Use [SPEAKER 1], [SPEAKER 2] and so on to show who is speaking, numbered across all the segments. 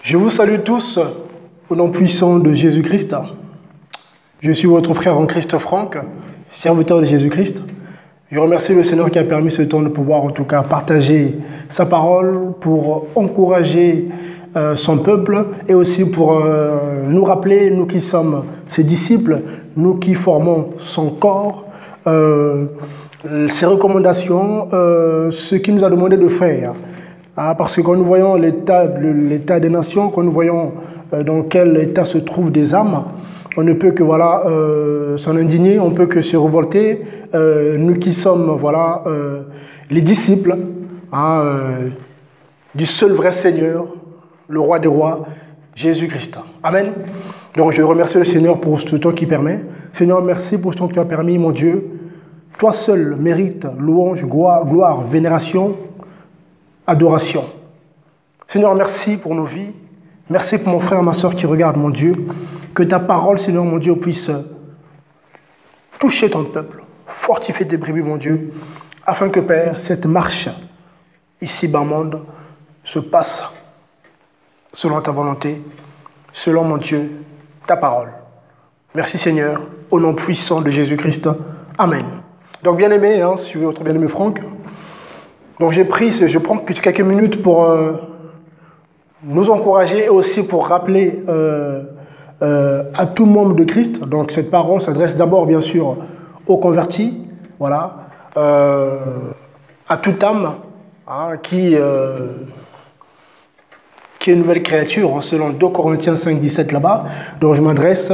[SPEAKER 1] Je vous salue tous au nom puissant de Jésus-Christ. Je suis votre frère en Christ Franck, serviteur de Jésus-Christ. Je remercie le Seigneur qui a permis ce temps de pouvoir en tout cas partager sa parole pour encourager son peuple et aussi pour nous rappeler, nous qui sommes ses disciples, nous qui formons son corps, ses recommandations, ce qu'il nous a demandé de faire. Parce que quand nous voyons l'état des nations, quand nous voyons dans quel état se trouvent des âmes, on ne peut que s'en indigner, on ne peut que se révolter. Nous qui sommes les disciples du seul vrai Seigneur, le roi des rois, Jésus-Christ. Amen. Donc je remercie le Seigneur pour ce temps qui permet. Seigneur, merci pour ce temps que tu as permis, mon Dieu. Toi seul mérites louange, gloire, vénération, adoration. Seigneur, merci pour nos vies. Merci pour mon frère et ma soeur qui regardent, mon Dieu. Que ta parole, Seigneur, mon Dieu, puisse toucher ton peuple, fortifier tes brebis, mon Dieu, afin que, Père, cette marche ici-bas monde se passe selon ta volonté, selon, mon Dieu, ta parole. Merci, Seigneur, au nom puissant de Jésus-Christ. Amen. Donc, bien-aimé, suivez votre bien-aimé Franck. Donc, je prends quelques minutes pour nous encourager et aussi pour rappeler à tout membre de Christ. Donc, cette parole s'adresse d'abord, bien sûr, aux convertis, à toute âme qui est une nouvelle créature, selon 2 Corinthiens 5, 17 là-bas. Donc, je m'adresse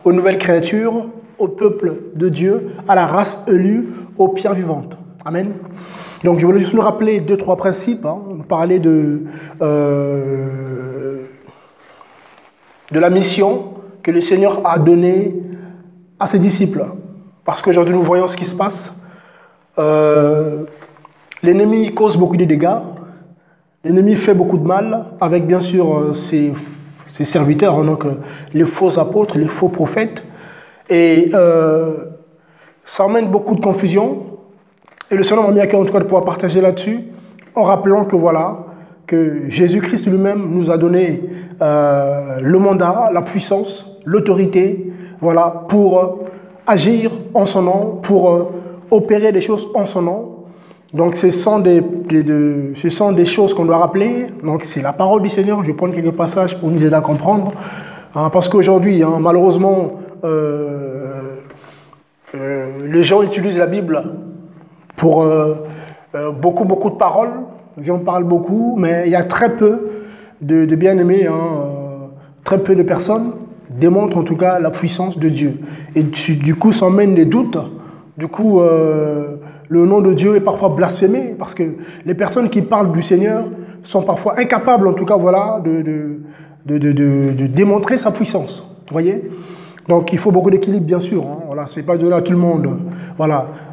[SPEAKER 1] aux nouvelles créatures, au peuple de Dieu, à la race élue, aux pierres vivantes. Amen. Donc, je voulais juste nous rappeler 2-3 principes. On parlait de la mission que le Seigneur a donnée à ses disciples. Parce qu'aujourd'hui, nous voyons ce qui se passe. L'ennemi cause beaucoup de dégâts. L'ennemi fait beaucoup de mal avec, bien sûr, ses serviteurs, donc les faux apôtres, les faux prophètes. Et ça emmène beaucoup de confusion. Et le Seigneur m'a mis à cœur en tout cas de pouvoir partager là-dessus, en rappelant que Jésus-Christ lui-même nous a donné le mandat, la puissance, l'autorité, pour agir en son nom, pour opérer des choses en son nom. Donc ce sont des choses qu'on doit rappeler. Donc c'est la parole du Seigneur. Je vais prendre quelques passages pour nous aider à comprendre. Parce qu'aujourd'hui, malheureusement, les gens utilisent la Bible pour beaucoup de paroles. J'en parle beaucoup, mais il y a très peu de bien-aimés, très peu de personnes démontrent en tout cas la puissance de Dieu. Et du coup, ça emmène des doutes. Du coup, le nom de Dieu est parfois blasphémé, parce que les personnes qui parlent du Seigneur sont parfois incapables, en tout cas, de démontrer sa puissance. Vous voyez ? Donc, il faut beaucoup d'équilibre, bien sûr. C'est pas donné à tout le monde,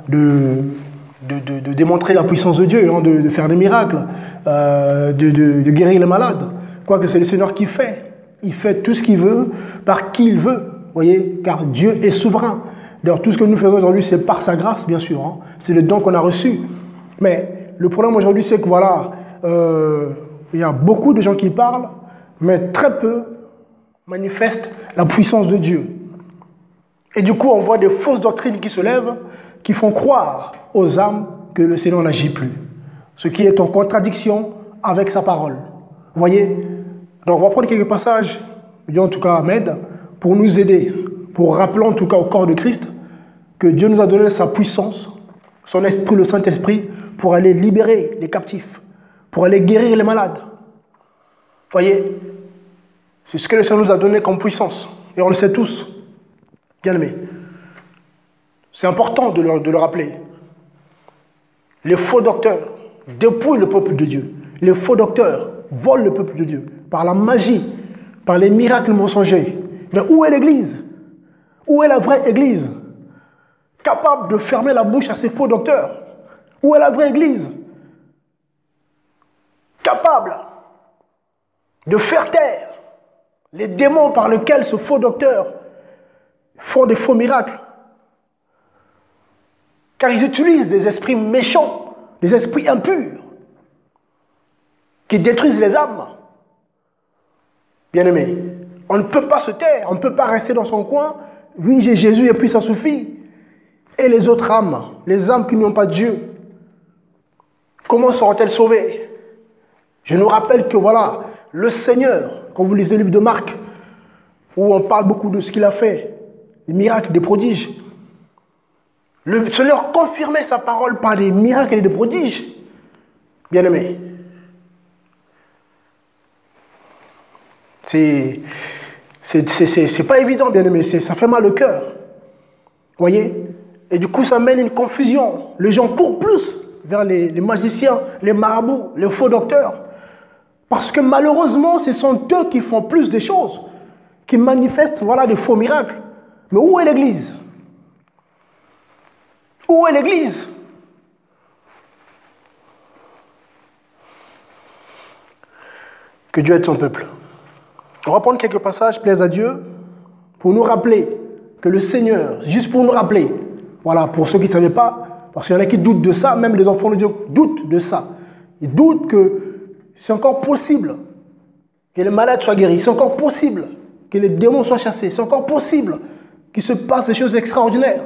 [SPEAKER 1] de démontrer la puissance de Dieu, de faire des miracles, de guérir les malades. Quoique c'est le Seigneur qui fait. Il fait tout ce qu'il veut, par qui il veut. Voyez, car Dieu est souverain. D'ailleurs, tout ce que nous faisons aujourd'hui, c'est par sa grâce, bien sûr. C'est le don qu'on a reçu. Mais le problème aujourd'hui, c'est que il y a beaucoup de gens qui parlent, mais très peu manifestent la puissance de Dieu. Et du coup, on voit des fausses doctrines qui se lèvent, qui font croire aux âmes que le Seigneur n'agit plus. Ce qui est en contradiction avec sa parole. Vous voyez ? Donc on va prendre quelques passages, Dieu en tout cas m'aide, pour nous aider, pour rappeler en tout cas au corps de Christ que Dieu nous a donné sa puissance, son esprit, le Saint-Esprit, pour aller libérer les captifs, pour aller guérir les malades. Vous voyez ? C'est ce que le Seigneur nous a donné comme puissance. Et on le sait tous, bien aimés. C'est important de le rappeler. Les faux docteurs dépouillent le peuple de Dieu. Les faux docteurs volent le peuple de Dieu par la magie, par les miracles mensongers. Mais où est l'Église? Où est la vraie Église? Capable de fermer la bouche à ces faux docteurs. Où est la vraie Église? Capable de faire taire les démons par lesquels ce faux docteur font des faux miracles. Car ils utilisent des esprits méchants, des esprits impurs, qui détruisent les âmes. Bien-aimé, on ne peut pas se taire, on ne peut pas rester dans son coin. Oui, j'ai Jésus et puis ça suffit. Et les autres âmes, les âmes qui n'ont pas Dieu, comment seront-elles sauvées? Je nous rappelle que voilà, le Seigneur, quand vous lisez le livre de Marc, où on parle beaucoup de ce qu'il a fait, des miracles, des prodiges, le Seigneur confirmait sa parole par des miracles et des prodiges. Bien-aimés, c'est pas évident, bien-aimés, ça fait mal au cœur. Vous voyez? Et du coup, ça mène une confusion. Les gens courent plus vers les magiciens, les marabouts, les faux docteurs. Parce que malheureusement, ce sont eux qui font plus des choses, qui manifestent voilà, des faux miracles. Mais où est l'Église? Où est l'Église? Que Dieu aide son peuple. On va prendre quelques passages, plaise à Dieu, pour nous rappeler que le Seigneur, juste pour nous rappeler, voilà, pour ceux qui ne savaient pas, parce qu'il y en a qui doutent de ça, même les enfants de Dieu doutent de ça. Ils doutent que c'est encore possible que les malades soient guéris, c'est encore possible que les démons soient chassés, c'est encore possible qu'il se passe des choses extraordinaires.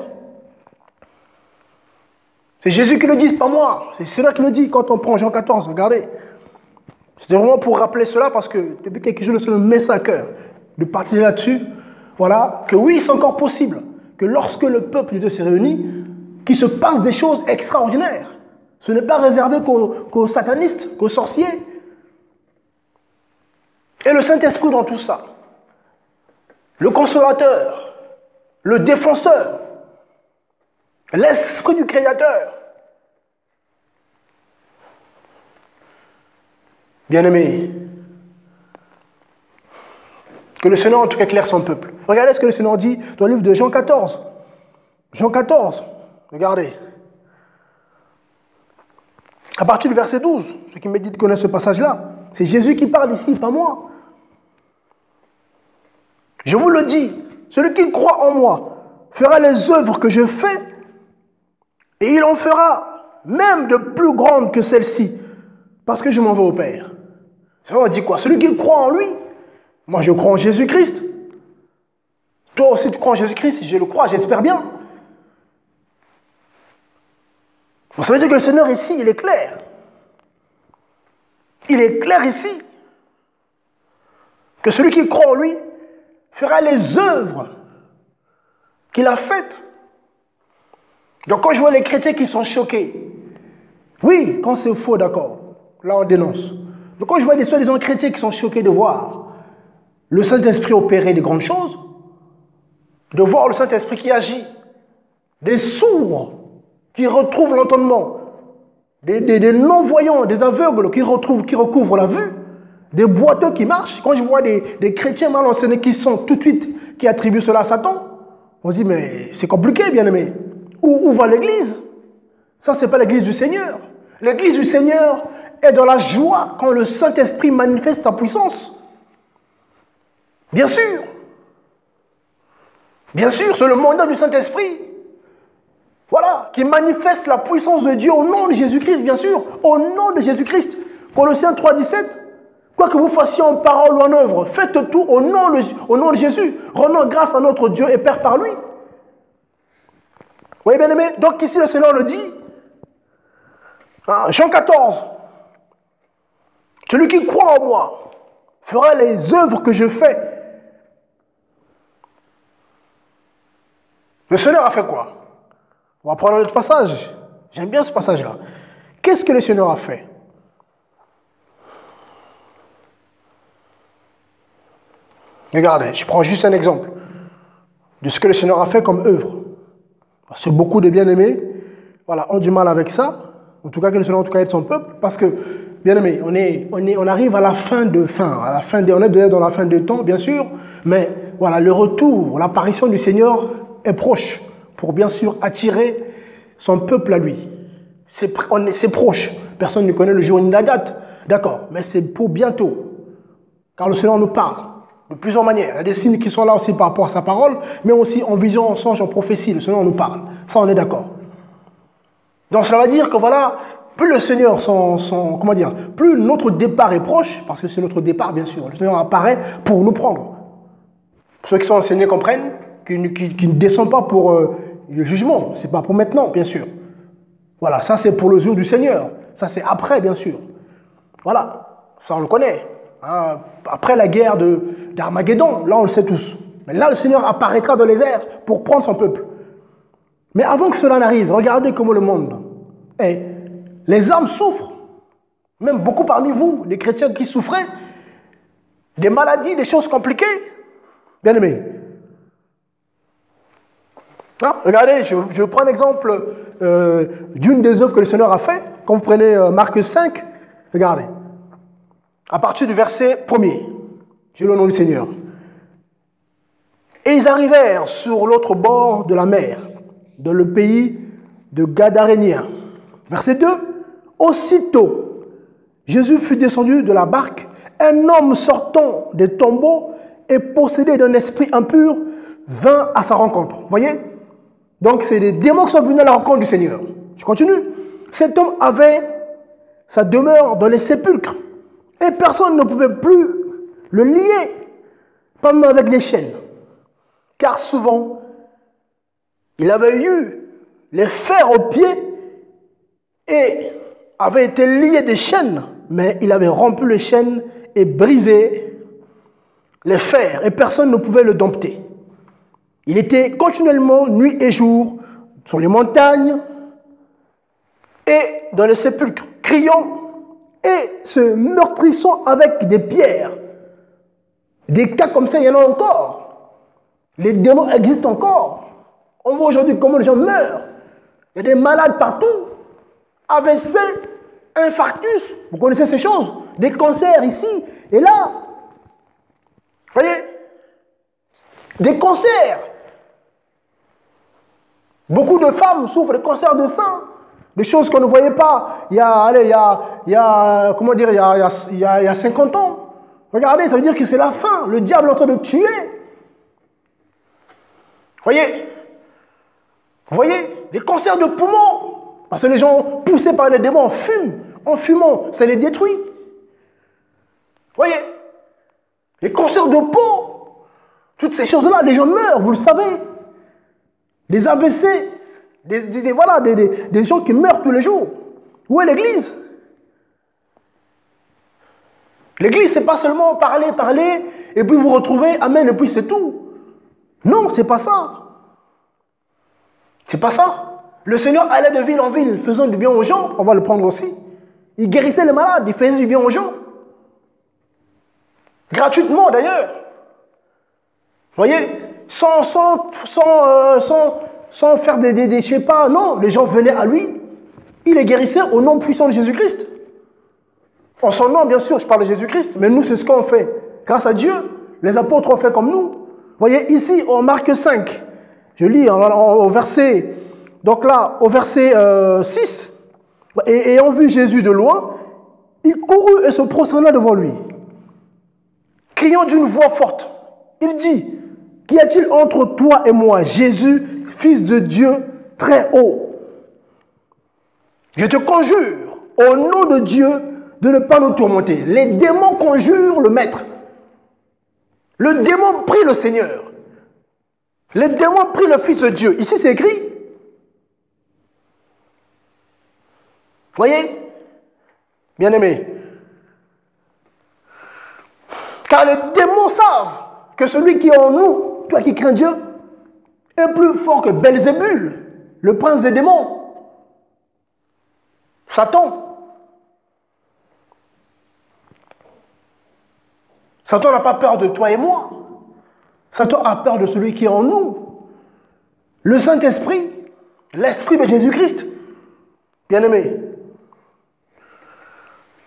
[SPEAKER 1] C'est Jésus qui le dit, pas moi. C'est cela qui le dit quand on prend Jean 14, regardez. C'était vraiment pour rappeler cela parce que depuis quelques jours, le Seigneur met ça à cœur de partir là-dessus. Voilà, que oui, c'est encore possible que lorsque le peuple de Dieu s'est réuni, qu'il se passe des choses extraordinaires. Ce n'est pas réservé qu'aux satanistes, qu'aux sorciers. Et le Saint-Esprit dans tout ça, le consolateur, le défenseur, l'Esprit du Créateur. Bien-aimés, que le Seigneur en tout cas éclaire son peuple. Regardez ce que le Seigneur dit dans le livre de Jean 14. Jean 14, regardez. À partir du verset 12, ceux qui méditent connaissent ce passage-là. C'est Jésus qui parle ici, pas moi. Je vous le dis, celui qui croit en moi fera les œuvres que je fais et il en fera même de plus grandes que celles-ci parce que je m'en vais au Père. Ça on dit quoi? Celui qui croit en lui, moi je crois en Jésus-Christ. Toi aussi tu crois en Jésus-Christ, je le crois, j'espère bien. Bon, ça veut dire que le Seigneur ici, il est clair. Il est clair ici que celui qui croit en lui fera les œuvres qu'il a faites. Donc quand je vois les chrétiens qui sont choqués, oui, quand c'est faux, d'accord, là on dénonce. Donc quand je vois des soi-disant chrétiens qui sont choqués de voir le Saint-Esprit opérer des grandes choses, de voir le Saint-Esprit qui agit, des sourds qui retrouvent l'entendement, des non-voyants, des aveugles qui recouvrent la vue, des boiteux qui marchent. Quand je vois des chrétiens mal enseignés qui sont tout de suite, qui attribuent cela à Satan, on se dit, mais c'est compliqué, bien-aimé. Où va l'Église? Ça, ce n'est pas l'Église du Seigneur. L'Église du Seigneur est dans la joie quand le Saint-Esprit manifeste sa puissance. Bien sûr. Bien sûr, c'est le mandat du Saint-Esprit. Voilà, qui manifeste la puissance de Dieu au nom de Jésus-Christ, bien sûr. Au nom de Jésus-Christ. Colossiens 3,17. Quoi que vous fassiez en parole ou en œuvre, faites tout au nom de Jésus. Rendons grâce à notre Dieu et Père par lui. Vous voyez bien aimé? Donc ici le Seigneur le dit. Jean 14. Celui qui croit en moi fera les œuvres que je fais. Le Seigneur a fait quoi? On va prendre un autre passage. J'aime bien ce passage-là. Qu'est-ce que le Seigneur a fait? Regardez, je prends juste un exemple de ce que le Seigneur a fait comme œuvre. Parce que beaucoup de bien-aimés voilà, ont du mal avec ça. En tout cas, que le Seigneur en tout cas aide son peuple. Parce que, bien-aimés, on arrive à la fin de fin. On est déjà dans la fin des temps, bien sûr. Mais voilà, le retour, l'apparition du Seigneur est proche. Pour bien sûr attirer son peuple à lui. C'est proche. Personne ne connaît le jour ni la date. D'accord, mais c'est pour bientôt. Car le Seigneur nous parle. De plusieurs manières. Il y a des signes qui sont là aussi par rapport à sa parole, mais aussi en vision, en songe, en prophétie. Le Seigneur nous parle. Ça, on est d'accord. Donc, cela va dire que voilà, plus le Seigneur, comment dire, plus notre départ est proche, parce que c'est notre départ, bien sûr, le Seigneur apparaît pour nous prendre. Ceux qui sont enseignés comprennent qu'il ne descend pas pour le jugement, ce n'est pas pour maintenant, bien sûr. Voilà, ça c'est pour le jour du Seigneur, ça c'est après, bien sûr. Voilà, ça on le connaît. Hein. Après la guerre d'Armageddon, là on le sait tous. Mais là le Seigneur apparaîtra dans les airs pour prendre son peuple. Mais avant que cela n'arrive, regardez comment le monde est. Les âmes souffrent, même beaucoup parmi vous, les chrétiens qui souffraient, des maladies, des choses compliquées. Bien aimés. Ah, regardez, je prends l'exemple d'une des œuvres que le Seigneur a fait. Quand vous prenez Marc 5, regardez. À partir du verset 1er, j'ai le nom du Seigneur. Et ils arrivèrent sur l'autre bord de la mer, dans le pays de Gadaréniens. Verset 2. Aussitôt, Jésus fut descendu de la barque. Un homme sortant des tombeaux et possédé d'un esprit impur vint à sa rencontre. Vous voyez? Donc, c'est des démons qui sont venus à la rencontre du Seigneur. Je continue. Cet homme avait sa demeure dans les sépulcres. Et personne ne pouvait plus le lier, pas même avec des chaînes. Car souvent, il avait eu les fers aux pieds et avait été lié des chaînes, mais il avait rompu les chaînes et brisé les fers, et personne ne pouvait le dompter. Il était continuellement, nuit et jour, sur les montagnes et dans les sépulcres, criant et se meurtrissant avec des pierres. Des cas comme ça, il y en a encore. Les démons existent encore. On voit aujourd'hui comment les gens meurent. Il y a des malades partout. AVC, infarctus, vous connaissez ces choses. Des cancers ici et là. Vous voyez? Des cancers. Beaucoup de femmes souffrent de cancers de sein. Des choses qu'on ne voyait pas il y a 50 ans. Regardez, ça veut dire que c'est la fin. Le diable est en train de tuer. Voyez? Vous voyez? Des cancers de poumons. Parce que les gens poussés par les démons fument. En fumant, ça les détruit. Vous voyez? Les cancers de peau. Toutes ces choses-là, les gens meurent, vous le savez. Des AVC. Des gens qui meurent tous les jours. Où est l'église? L'église, c'est pas seulement parler, et puis vous retrouvez, amen, et puis c'est tout. Non, c'est pas ça. C'est pas ça. Le Seigneur allait de ville en ville, faisant du bien aux gens, on va le prendre aussi. Il guérissait les malades, il faisait du bien aux gens. Gratuitement d'ailleurs. Vous voyez, sans faire je sais pas, non, les gens venaient à lui. Il les guérissait au nom puissant de Jésus-Christ. En son nom, bien sûr, je parle de Jésus-Christ, mais nous, c'est ce qu'on fait. Grâce à Dieu, les apôtres ont fait comme nous. Vous voyez, ici, en Marc 5, je lis au verset, donc là, au verset 6, et ayant vu Jésus de loin, il courut et se prosterna devant lui. Criant d'une voix forte, il dit, qu'y a-t-il entre toi et moi, Jésus, Fils de Dieu très haut? Je te conjure, au nom de Dieu, de ne pas nous tourmenter. Les démons conjurent le Maître. Le démon prie le Seigneur. Les démons prient le Fils de Dieu. Ici, c'est écrit. Voyez? Bien-aimés. Car les démons savent que celui qui est en nous, toi qui crains Dieu, est plus fort que Belzébul, le prince des démons. Satan. Satan n'a pas peur de toi et moi. Satan a peur de celui qui est en nous. Le Saint-Esprit, l'Esprit de Jésus-Christ. Bien-aimé.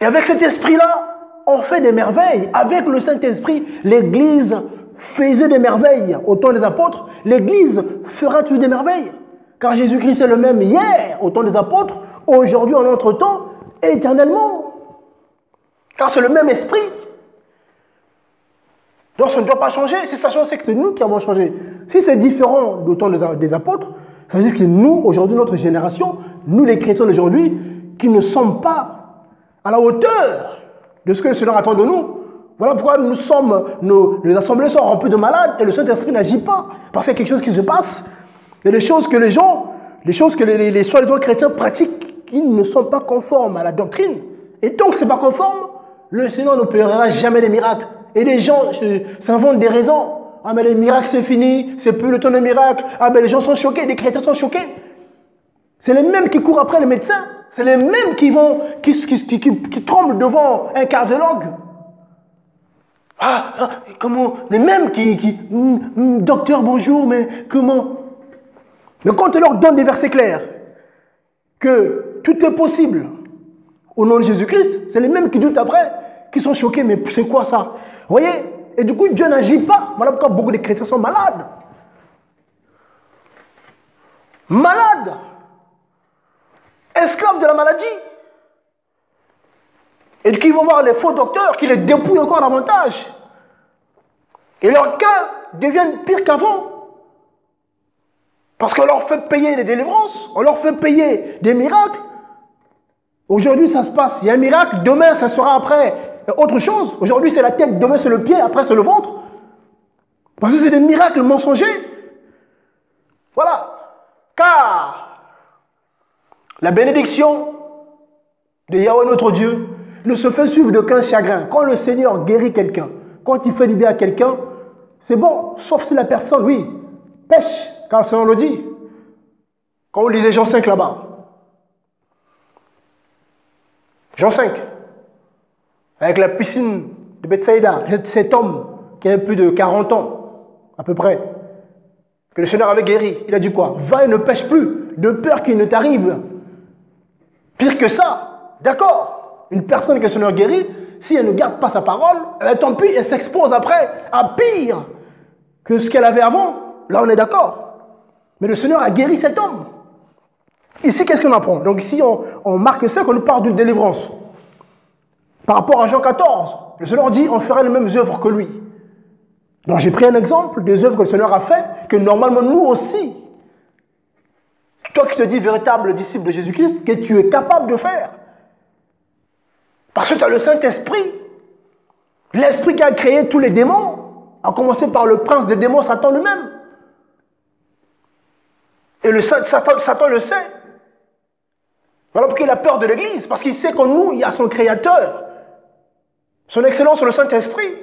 [SPEAKER 1] Et avec cet esprit-là, on fait des merveilles. Avec le Saint-Esprit, l'Église faisait des merveilles. Au temps des apôtres, l'Église fera toujours des merveilles. Car Jésus-Christ est le même hier, au temps des apôtres, aujourd'hui, en notre temps, et éternellement. Car c'est le même esprit. Donc ça ne doit pas changer. Si ça change, c'est que c'est nous qui avons changé. Si c'est différent du temps des apôtres, ça veut dire que nous, aujourd'hui, notre génération, nous les chrétiens d'aujourd'hui, qui ne sommes pas à la hauteur de ce que le Seigneur attend de nous. Voilà pourquoi les assemblées sont remplies de malades et le Saint-Esprit n'agit pas. Parce qu'il y a quelque chose qui se passe. Il y a des choses que les soi-disant chrétiens pratiquent qui ne sont pas conformes à la doctrine. Et tant que ce n'est pas conforme, le Seigneur n'opérera jamais des miracles. Et les gens s'inventent des raisons. Ah mais les miracles c'est fini, c'est plus le temps des miracles. Ah mais les gens sont choqués, les chrétiens sont choqués. C'est les mêmes qui courent après les médecins. C'est les mêmes qui tremblent devant un cardiologue. Comment? Les mêmes docteur bonjour, mais comment? Mais quand on leur donne des versets clairs, que tout est possible au nom de Jésus-Christ, c'est les mêmes qui doutent après, qui sont choqués, mais c'est quoi ça? Vous voyez? Et du coup, Dieu n'agit pas. Voilà pourquoi beaucoup de chrétiens sont malades. Malades. Esclaves de la maladie. Et du coup, ils vont voir les faux docteurs qui les dépouillent encore davantage. Et leurs cas deviennent pires qu'avant. Parce qu'on leur fait payer des délivrances, on leur fait payer des miracles. Aujourd'hui, ça se passe. Il y a un miracle, demain, ça sera après autre chose. Aujourd'hui, c'est la tête, demain, c'est le pied, après, c'est le ventre. Parce que c'est des miracles mensongers. Voilà. Car la bénédiction de Yahweh notre Dieu ne se fait suivre d'aucun chagrin. Quand le Seigneur guérit quelqu'un, quand il fait du bien à quelqu'un, c'est bon, sauf si la personne, oui, pêche, car le Seigneur le dit. Quand vous lisez Jean 5 là-bas. Jean 5. Avec la piscine de Bethsaïda, cet homme qui avait plus de 40 ans, à peu près, que le Seigneur avait guéri, il a dit quoi? Va et ne pêche plus, de peur qu'il ne t'arrive. Pire que ça, d'accord? Une personne que le Seigneur guérit, si elle ne garde pas sa parole, tant pis, elle s'expose après à pire que ce qu'elle avait avant. Là, on est d'accord. Mais le Seigneur a guéri cet homme. Ici, qu'est-ce qu'on apprend? Donc ici, on marque ça qu'on nous parle d'une délivrance. Par rapport à Jean 14, le Seigneur dit, on ferait les mêmes œuvres que lui. Donc j'ai pris un exemple des œuvres que le Seigneur a fait, que normalement nous aussi, toi qui te dis véritable disciple de Jésus-Christ, que tu es capable de faire. Parce que tu as le Saint-Esprit, l'Esprit qui a créé tous les démons, à commencer par le prince des démons, Satan lui-même. Et Satan le sait. Voilà pourquoi il a peur de l'Église, parce qu'il sait qu'en nous, il y a son Créateur, son Excellence, le Saint-Esprit,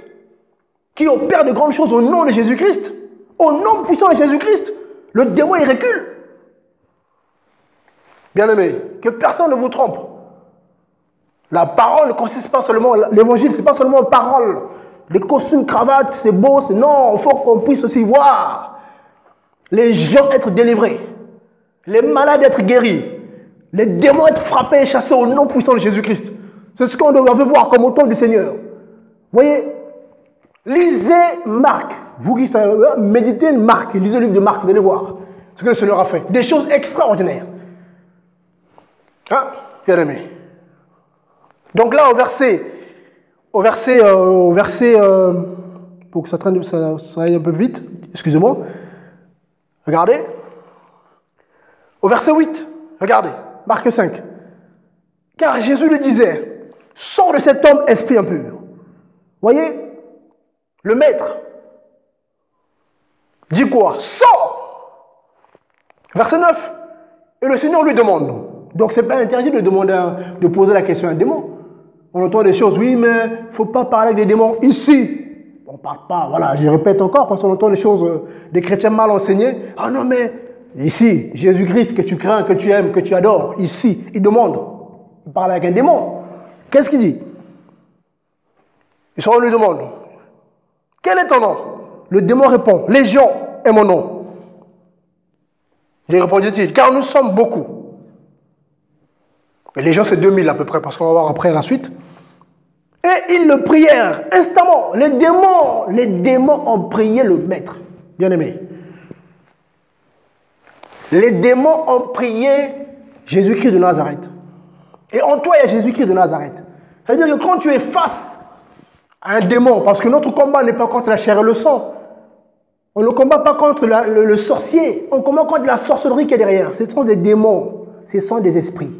[SPEAKER 1] qui opère de grandes choses au nom de Jésus-Christ. Au nom puissant de Jésus-Christ, le démon, il recule. Bien-aimés, que personne ne vous trompe. La parole ne consiste pas seulement, l'évangile, ce n'est pas seulement parole. Les costumes, cravates, c'est beau, c'est non, il faut qu'on puisse aussi voir les gens être délivrés, les malades être guéris, les démons être frappés et chassés au nom puissant de Jésus-Christ. C'est ce qu'on veut voir comme autant du Seigneur. Vous voyez, lisez Marc. Vous qui méditez Marc, lisez le livre de Marc, vous allez voir ce que le Seigneur a fait. Des choses extraordinaires. Hein, bien aimé. Donc là, au verset, pour que ça aille un peu vite, excusez-moi. Regardez. Au verset 8, regardez, Marc 5. Car Jésus lui disait, sors de cet homme, esprit impur. Voyez, le maître dit quoi? Sors. Verset 9. Et le Seigneur lui demande. Donc ce n'est pas interdit de poser la question à un démon. On entend des choses, oui, mais il ne faut pas parler avec des démons ici. On ne parle pas, voilà, je répète encore, parce qu'on entend des choses, des chrétiens mal enseignés. Ah non, mais ici, Jésus-Christ que tu crains, que tu aimes, que tu adores, ici, il demande. Il parle avec un démon. Qu'est-ce qu'il dit? On lui demande, quel est ton nom? Le démon répond, Légion est mon nom. Il répondit-il, car nous sommes beaucoup. Et les gens, c'est 2000 à peu près, parce qu'on va voir après la suite. Et ils le prièrent instamment. Les démons ont prié le maître. Bien aimé. Les démons ont prié Jésus-Christ de Nazareth. Et en toi, il y a Jésus-Christ de Nazareth. C'est-à-dire que quand tu es face à un démon, parce que notre combat n'est pas contre la chair et le sang, on ne combat pas contre le sorcier, on combat contre la sorcellerie qui est derrière. Ce sont des démons, ce sont des esprits.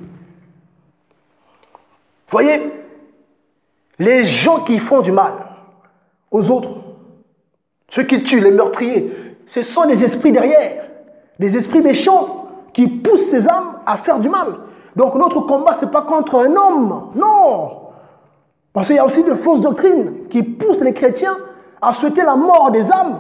[SPEAKER 1] Voyez, les gens qui font du mal aux autres, ceux qui tuent, les meurtriers, ce sont des esprits derrière, des esprits méchants qui poussent ces âmes à faire du mal. Donc notre combat, ce n'est pas contre un homme, non. Parce qu'il y a aussi de fausses doctrines qui poussent les chrétiens à souhaiter la mort des âmes.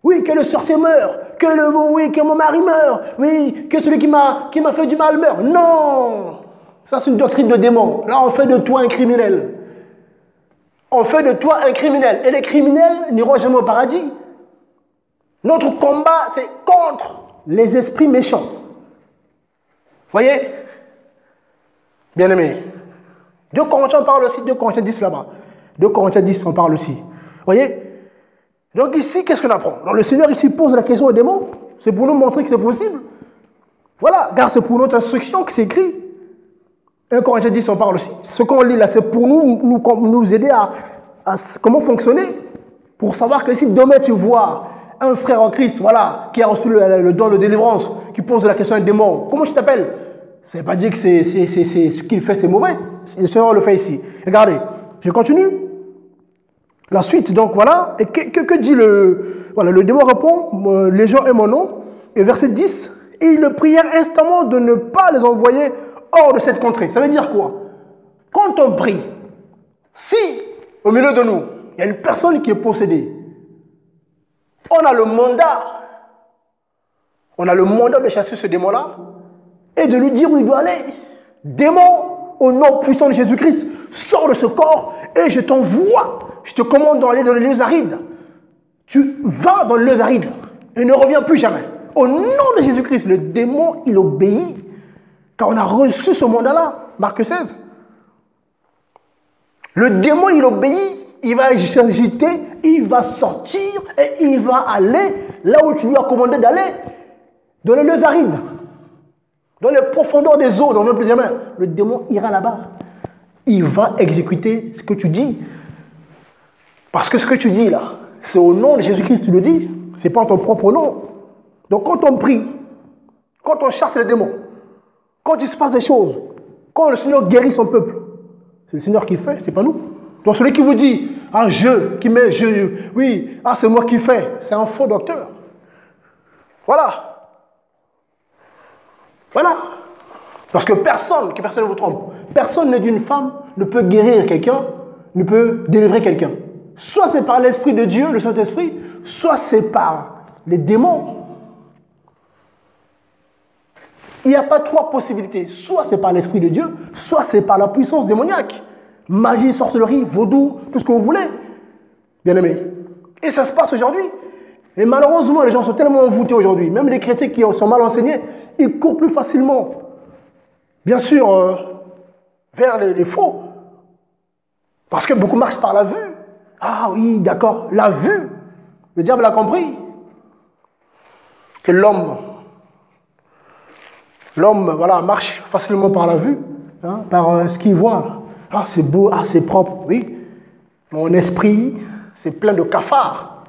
[SPEAKER 1] Oui, que le sorcier meure, que mon mari meure, oui, que celui qui m'a fait du mal meure. Non, ça c'est une doctrine de démon. Là, on fait de toi un criminel. On fait de toi un criminel. Et les criminels n'iront jamais au paradis. Notre combat, c'est contre les esprits méchants. Voyez? Bien-aimés. 2 Corinthiens, on parle aussi, 2 Corinthiens 10 là-bas. 2 Corinthiens 10, on parle aussi. Voyez? Donc ici, qu'est-ce qu'on apprend? Donc le Seigneur ici pose la question aux démons. C'est pour nous montrer que c'est possible. Voilà, car c'est pour notre instruction que c'est écrit. 1 Corinthiens 10, on parle aussi. Ce qu'on lit là, c'est pour nous aider à comment fonctionner. Pour savoir que si demain tu vois un frère en Christ, voilà, qui a reçu le don de délivrance, qui pose la question à un démon, comment je t'appelle? Ça ne veut pas dire que ce qu'il fait, c'est mauvais. Le Seigneur le fait ici. Regardez, je continue. La suite, donc voilà. Et que dit le démon répond, les gens aiment mon nom. Et verset 10, et ils le prièrent instamment de ne pas les envoyer hors de cette contrée. Ça veut dire quoi? Quand on prie, si au milieu de nous, il y a une personne qui est possédée, on a le mandat de chasser ce démon-là et de lui dire où il doit aller. Démon, au nom puissant de Jésus-Christ, sors de ce corps et je t'envoie. Je te commande d'aller dans les lieux arides. Tu vas dans les lieux arides et ne reviens plus jamais. Au nom de Jésus-Christ, le démon, il obéit. Car on a reçu ce mandat-là. Marc 16. Le démon, il obéit. Il va s'agiter, il va sortir et il va aller là où tu lui as commandé d'aller. Dans les lieux arides. Dans les profondeurs des eaux, dans le jamais. Le démon ira là-bas. Il va exécuter ce que tu dis. Parce que ce que tu dis là, c'est au nom de Jésus-Christ, tu le dis. Ce n'est pas en ton propre nom. Donc quand on prie, quand on chasse les démons, quand il se passe des choses, quand le Seigneur guérit son peuple, c'est le Seigneur qui fait, ce n'est pas nous. Donc celui qui vous dit, ah oui, ah c'est moi qui fais, c'est un faux docteur. Voilà. Voilà. Parce que personne ne vous trompe. Personne n'est d'une femme ne peut guérir quelqu'un, ne peut délivrer quelqu'un. Soit c'est par l'Esprit de Dieu, le Saint-Esprit, soit c'est par les démons. Il n'y a pas 3 possibilités. Soit c'est par l'Esprit de Dieu, soit c'est par la puissance démoniaque. Magie, sorcellerie, vaudou, tout ce que vous voulez. Bien aimé. Et ça se passe aujourd'hui. Et malheureusement, les gens sont tellement envoûtés aujourd'hui. Même les chrétiens qui sont mal enseignés, ils courent plus facilement. Bien sûr, vers les faux. Parce que beaucoup marchent par la vue. Ah oui, d'accord, la vue. Le diable a compris que l'homme, voilà, marche facilement par la vue, hein, par ce qu'il voit. Ah, c'est beau, ah, c'est propre, oui. Mon esprit, c'est plein de cafards.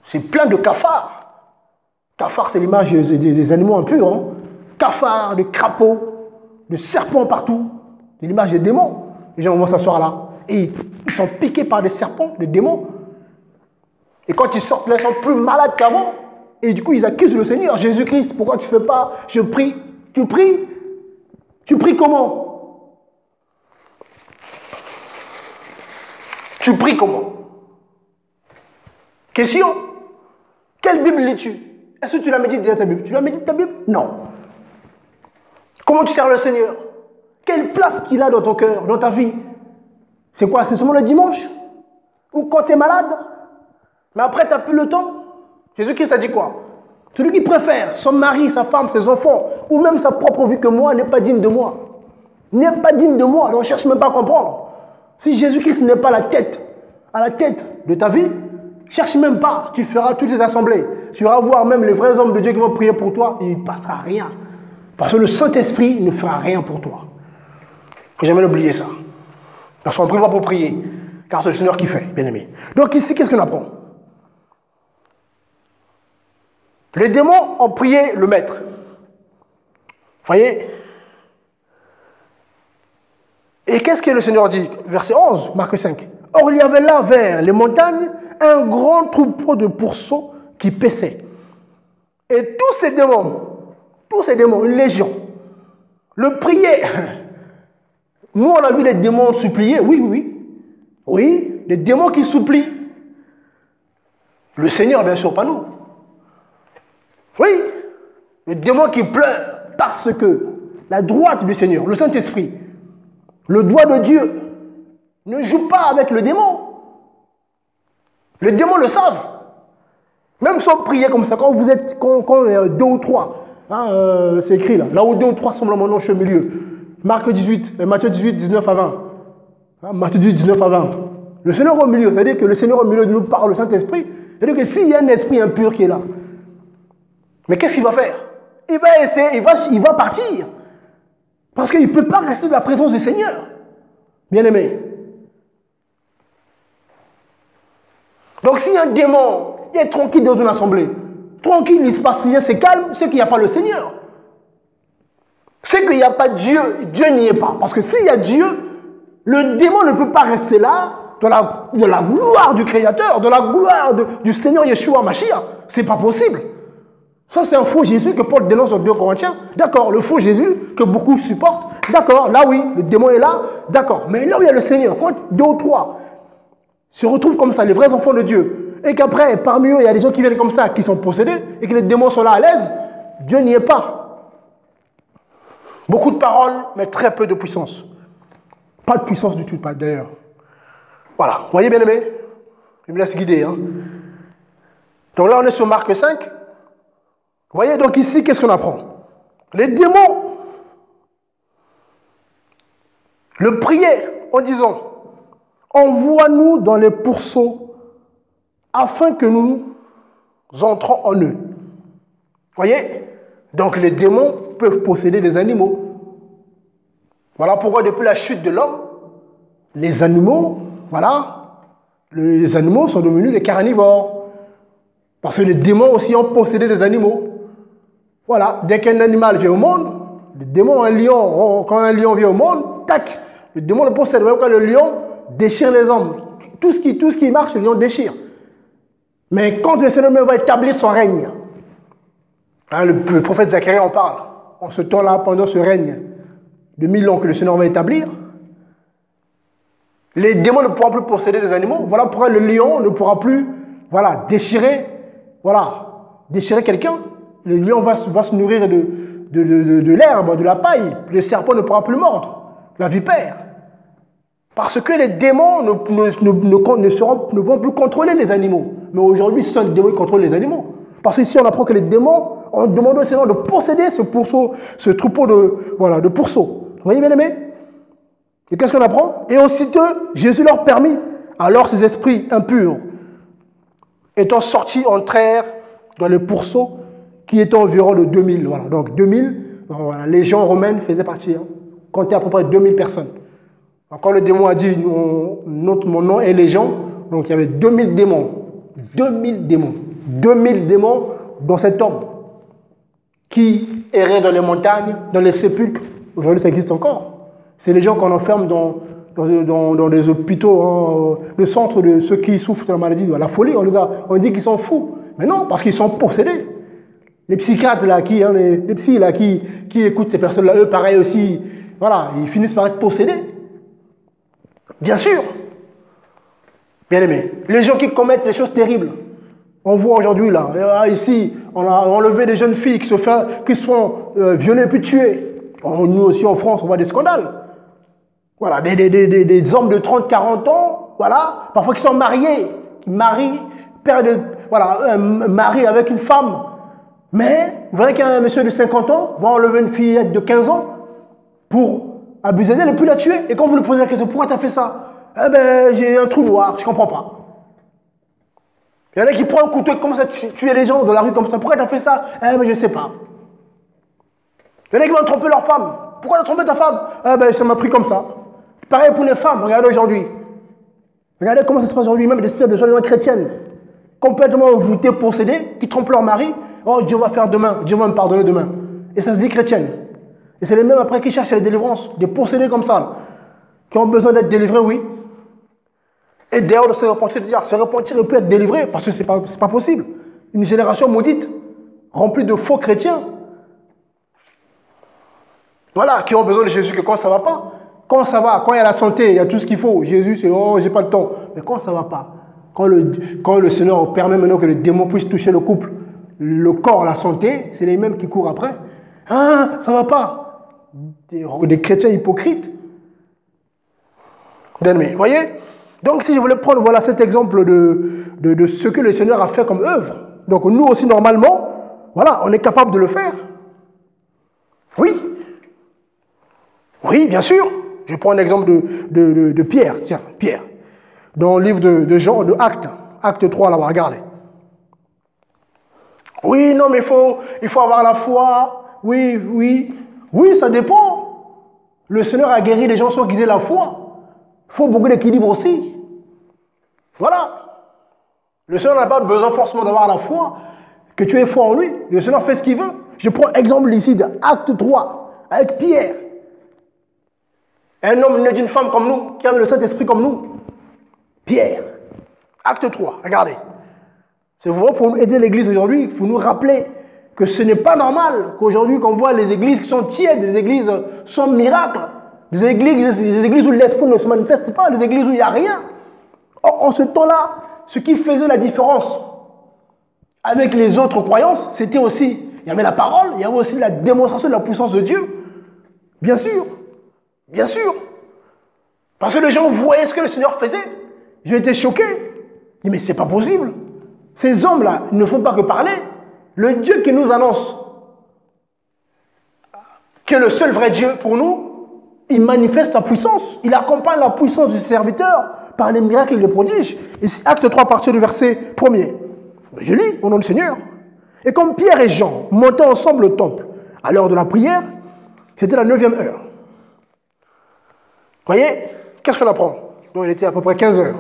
[SPEAKER 1] C'est plein de cafards. Cafards, c'est l'image des animaux impurs. Hein. Cafards, de crapauds, de serpents partout. C'est l'image des démons. Les gens vont s'asseoir là. Et ils sont piqués par des serpents, des démons. Et quand ils sortent là, ils sont plus malades qu'avant. Et du coup, ils accusent le Seigneur. Jésus-Christ, pourquoi tu ne fais pas? Je prie. Tu pries? Tu pries comment? Tu pries comment? Question. Quelle Bible lis-tu? Est-ce que tu la médites dans ta Bible? Tu la médites ta Bible? Non. Comment tu sers le Seigneur? Quelle place qu'il a dans ton cœur, dans ta vie? C'est quoi? C'est seulement le dimanche? Ou quand tu es malade? Mais après, tu n'as plus le temps? Jésus-Christ a dit quoi? Celui qui préfère son mari, sa femme, ses enfants, ou même sa propre vie que moi, n'est pas digne de moi. N'est pas digne de moi, donc ne cherche même pas à comprendre. Si Jésus-Christ n'est pas à la tête de ta vie, cherche même pas. Tu feras toutes les assemblées. Tu vas voir même les vrais hommes de Dieu qui vont prier pour toi. Il ne passera rien. Parce que le Saint-Esprit ne fera rien pour toi. Il ne faut jamais l'oublier ça. Parce qu'on ne prie pas pour prier. Car c'est le Seigneur qui fait, bien aimé. Donc ici, qu'est-ce qu'on apprend? Les démons ont prié le maître. Vous voyez? Et qu'est-ce que le Seigneur dit? Verset 11, Marc 5. Or, il y avait là, vers les montagnes, un grand troupeau de pourceaux qui paissaient. Et tous ces démons, une légion, le priaient. Nous, on a vu les démons supplier. Oui, les démons qui supplient. Le Seigneur, bien sûr, pas nous. Oui, les démons qui pleurent parce que la droite du Seigneur, le Saint-Esprit, le doigt de Dieu, ne joue pas avec le démon. Les démons le savent. Même sans prier comme ça, quand vous êtes, quand deux ou trois, hein, c'est écrit là où deux ou trois semblent mon nom, je suis au milieu. Matthieu 18, 19 à 20. Hein, Matthieu 18, 19 à 20. Le Seigneur au milieu, c'est-à-dire que le Seigneur au milieu nous parle, le Saint-Esprit. C'est-à-dire que s'il y a un esprit impur qui est là, mais qu'est-ce qu'il va faire? Il va essayer, il va partir. Parce qu'il ne peut pas rester dans la présence du Seigneur. Bien-aimé. Donc si un démon est tranquille dans une assemblée, tranquille, il se passe rien, c'est calme, c'est qu'il n'y a pas le Seigneur. C'est qu'il n'y a pas Dieu, Dieu n'y est pas. Parce que s'il y a Dieu, le démon ne peut pas rester là, dans la gloire du Créateur, dans la gloire du Seigneur Yeshua Mashiach. C'est pas possible. Ça, c'est un faux Jésus que Paul dénonce dans 2 Corinthiens. D'accord, le faux Jésus que beaucoup supportent. D'accord, là oui, le démon est là. D'accord, mais là où il y a le Seigneur, quand 2 ou 3 se retrouvent comme ça, les vrais enfants de Dieu, et qu'après, parmi eux, il y a des gens qui viennent comme ça, qui sont possédés, et que les démons sont là à l'aise, Dieu n'y est pas. Beaucoup de paroles, mais très peu de puissance. Pas de puissance du tout, pas d'ailleurs. Voilà, vous voyez bien aimé, je me laisse guider. Hein. Donc là, on est sur Marc 5. Vous voyez, donc ici, qu'est-ce qu'on apprend? Les démons le priaient en disant, envoie-nous dans les pourceaux afin que nous entrons en eux. Vous voyez? Donc les démons peuvent posséder des animaux. Voilà pourquoi depuis la chute de l'homme, les animaux, voilà, les animaux sont devenus des carnivores. Parce que les démons aussi ont possédé des animaux. Voilà, dès qu'un animal vient au monde, le démon, un lion, quand un lion vient au monde, tac, le démon le possède. Même quand le lion déchire les hommes, tout ce qui marche, le lion déchire. Mais quand le Seigneur va établir son règne, hein, le prophète Zacharie en parle, en ce temps-là, pendant ce règne de 1000 ans que le Seigneur va établir, les démons ne pourront plus posséder des animaux. Voilà pourquoi le lion ne pourra plus, voilà, déchirer quelqu'un. Le lion va se nourrir de l'herbe, de la paille. Le serpent ne pourra plus mordre. La vipère. Parce que les démons ne vont plus contrôler les animaux. Mais aujourd'hui, ce sont les démons qui contrôlent les animaux. Parce qu'ici, on apprend que les démons ont demandé au Seigneur de posséder ce troupeau de pourceaux. Vous voyez, bien aimé? Et qu'est-ce qu'on apprend? Et aussitôt, Jésus leur permit. Alors ces esprits impurs, étant sortis, entrèrent dans les pourceaux qui étaient environ de 2000. Voilà. Donc 2000, voilà, les légion romaine faisaient partie. Hein. Comptait à peu près 2000 personnes. Donc, quand le démon a dit mon nom est légion, donc il y avait 2000 démons. 2000 démons. 2000 démons dans cet homme qui errait dans les montagnes, dans les sépulcres. Aujourd'hui, ça existe encore. C'est les gens qu'on enferme dans des hôpitaux, hein, le centre de ceux qui souffrent de la maladie, de la folie. On dit qu'ils sont fous. Mais non, parce qu'ils sont possédés. Les psychiatres, là, les psys là, qui écoutent ces personnes-là, eux, pareil aussi, voilà, ils finissent par être possédés. Bien sûr. Bien aimé. Les gens qui commettent des choses terribles. On voit aujourd'hui, là, ici, on a enlevé des jeunes filles qui se font violer puis tuer. Nous aussi, en France, on voit des scandales. Voilà, des hommes de 30, 40 ans, voilà, parfois qui sont mariés, qui marient, un mari avec une femme. Mais, vous voyez qu'un monsieur de 50 ans va enlever une fillette de 15 ans pour abuser d'elle et puis la tuer. Et quand vous lui posez la question, pourquoi tu as fait ça? Eh ben, j'ai un trou noir, je ne comprends pas. Il y en a qui prennent un couteau et commencent à tuer les gens dans la rue comme ça. Pourquoi tu as fait ça? Eh ben, je ne sais pas. Il y en a qui vont tromper leur femme. Pourquoi tu as trompé ta femme? Eh ben, ça m'a pris comme ça. Pareil pour les femmes, regardez aujourd'hui. Regardez comment ça se passe aujourd'hui, même des sœurs de chrétiennes, complètement envoûtées, possédées, qui trompent leur mari. Oh, Dieu va faire demain, Dieu va me pardonner demain. Et ça se dit chrétienne. Et c'est les mêmes après qui cherchent les délivrances, des possédés comme ça, qui ont besoin d'être délivrés, oui. Et d'ailleurs de se repentir, de dire, se repentir et peut être délivré, parce que ce n'est pas possible. Une génération maudite, remplie de faux chrétiens. Voilà, qui ont besoin de Jésus que quand ça ne va pas. Quand ça va, quand il y a la santé, il y a tout ce qu'il faut. Jésus, c'est oh, j'ai pas le temps. Mais quand ça ne va pas, quand le Seigneur permet maintenant que le démon puisse toucher le couple, le corps, la santé, c'est les mêmes qui courent après. Ah, ça ne va pas. Des chrétiens hypocrites. Vous voyez? Donc, si je voulais prendre voilà, cet exemple de ce que le Seigneur a fait comme œuvre, donc nous aussi, normalement, voilà, on est capable de le faire. Oui. Oui, bien sûr. Je prends un exemple de Pierre. Tiens, Pierre. Dans le livre de Jean, de Actes. Acte 3, là-bas, regardez. Oui, non, mais il faut avoir la foi. Oui, oui. Oui, ça dépend. Le Seigneur a guéri les gens sans qu'ils aient la foi. Il faut beaucoup d'équilibre aussi. Voilà. Le Seigneur n'a pas besoin forcément d'avoir la foi, que tu aies foi en lui. Le Seigneur fait ce qu'il veut. Je prends l'exemple ici de Acte 3, avec Pierre. Un homme né d'une femme comme nous, qui a le Saint-Esprit comme nous. Pierre. Acte 3, regardez. C'est vraiment pour nous aider l'Église aujourd'hui, pour nous rappeler que ce n'est pas normal qu'aujourd'hui, qu'on voit les églises qui sont tièdes, des églises sans miracle, des églises où l'Esprit ne se manifeste pas, des églises où il n'y a rien. En ce temps-là, ce qui faisait la différence avec les autres croyances, c'était aussi, il y avait la parole, il y avait aussi la démonstration de la puissance de Dieu. Bien sûr. Bien sûr. Parce que les gens voyaient ce que le Seigneur faisait. J'ai été choqué. Je dis, mais c'est pas possible. Ces hommes-là ne font pas que parler. Le Dieu qui nous annonce, qui est le seul vrai Dieu pour nous, il manifeste sa puissance. Il accompagne la puissance du serviteur par les miracles et les prodiges. Et Acte 3, à partir du verset 1er. Je lis au nom du Seigneur. Et comme Pierre et Jean montaient ensemble au temple à l'heure de la prière, c'était la 9e heure. Vous voyez, qu'est-ce qu'on apprend? Donc il était à peu près 15 heures.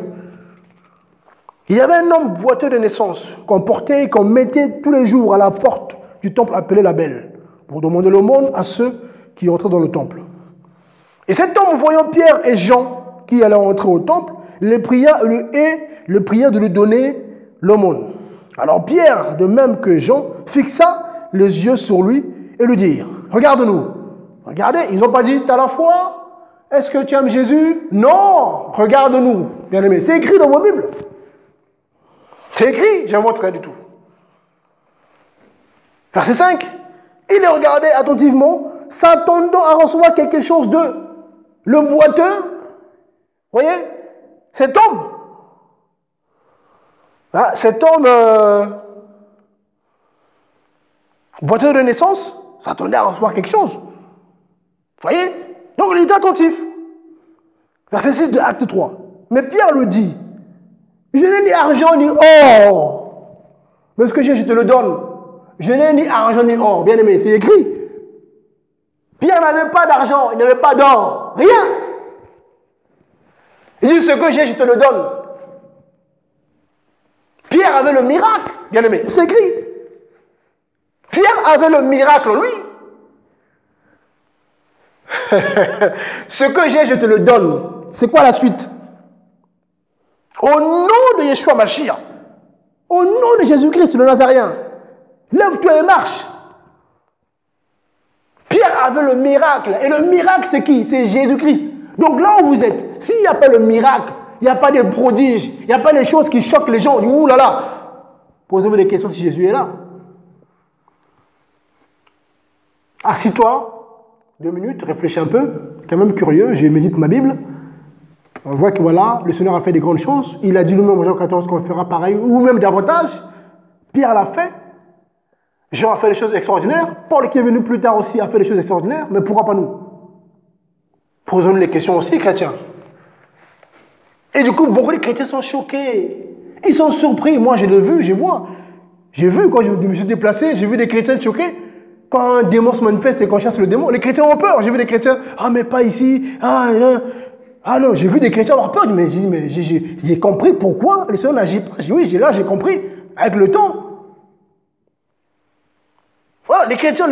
[SPEAKER 1] Il y avait un homme boiteux de naissance qu'on portait et qu'on mettait tous les jours à la porte du temple appelé la Belle pour demander l'aumône à ceux qui entraient dans le temple. Et cet homme, voyant Pierre et Jean qui allaient entrer au temple, le pria de lui donner l'aumône. Alors Pierre, de même que Jean, fixa les yeux sur lui et lui dit, regarde-nous. Regardez, ils n'ont pas dit, t'as la foi? Est-ce que tu aimes Jésus? Non, regarde-nous. Bien aimé, c'est écrit dans vos Bibles. C'est écrit, j'invente rien du tout. Verset 5. Il les regardait attentivement, s'attendant à recevoir quelque chose d'eux. Le boiteux, vous voyez, cet homme, boiteux de naissance, s'attendait à recevoir quelque chose. Vous voyez? Donc il était attentif. Verset 6 de Acte 3. Mais Pierre le dit, je n'ai ni argent ni or. Mais ce que j'ai, je te le donne. Je n'ai ni argent ni or. Bien aimé, c'est écrit. Pierre n'avait pas d'argent, il n'avait pas d'or. Rien. Il dit, ce que j'ai, je te le donne. Pierre avait le miracle. Bien aimé, c'est écrit. Pierre avait le miracle en lui. Ce que j'ai, je te le donne. C'est quoi la suite? Au nom de Yeshua Mashiach, au nom de Jésus-Christ, le Nazaréen, lève-toi et marche. Pierre avait le miracle. Et le miracle, c'est qui? C'est Jésus-Christ. Donc là où vous êtes, s'il n'y a pas le miracle, il n'y a pas de prodiges, il n'y a pas des choses qui choquent les gens, ouh là là, posez-vous des questions si Jésus est là. Assis-toi, 2 minutes, réfléchis un peu, c'est quand même curieux, je médite ma Bible. On voit que voilà, le Seigneur a fait des grandes choses. Il a dit lui-même en Jean 14 qu'on fera pareil, ou même davantage. Pierre l'a fait. Jean a fait des choses extraordinaires. Paul, qui est venu plus tard aussi, a fait des choses extraordinaires. Mais pourquoi pas nous? Posons-nous les questions aussi, chrétiens. Et du coup, beaucoup de chrétiens sont choqués. Ils sont surpris. Moi, je l'ai vu, je vois. J'ai vu quand je me suis déplacé, j'ai vu des chrétiens choqués. Quand un démon se manifeste et qu'on chasse le démon, les chrétiens ont peur. J'ai vu des chrétiens, ah mais pas ici, ah non, j'ai vu des chrétiens avoir peur, mais j'ai compris pourquoi le Seigneur n'agit pas. Oui, j'ai compris, avec le temps. Voilà, les chrétiens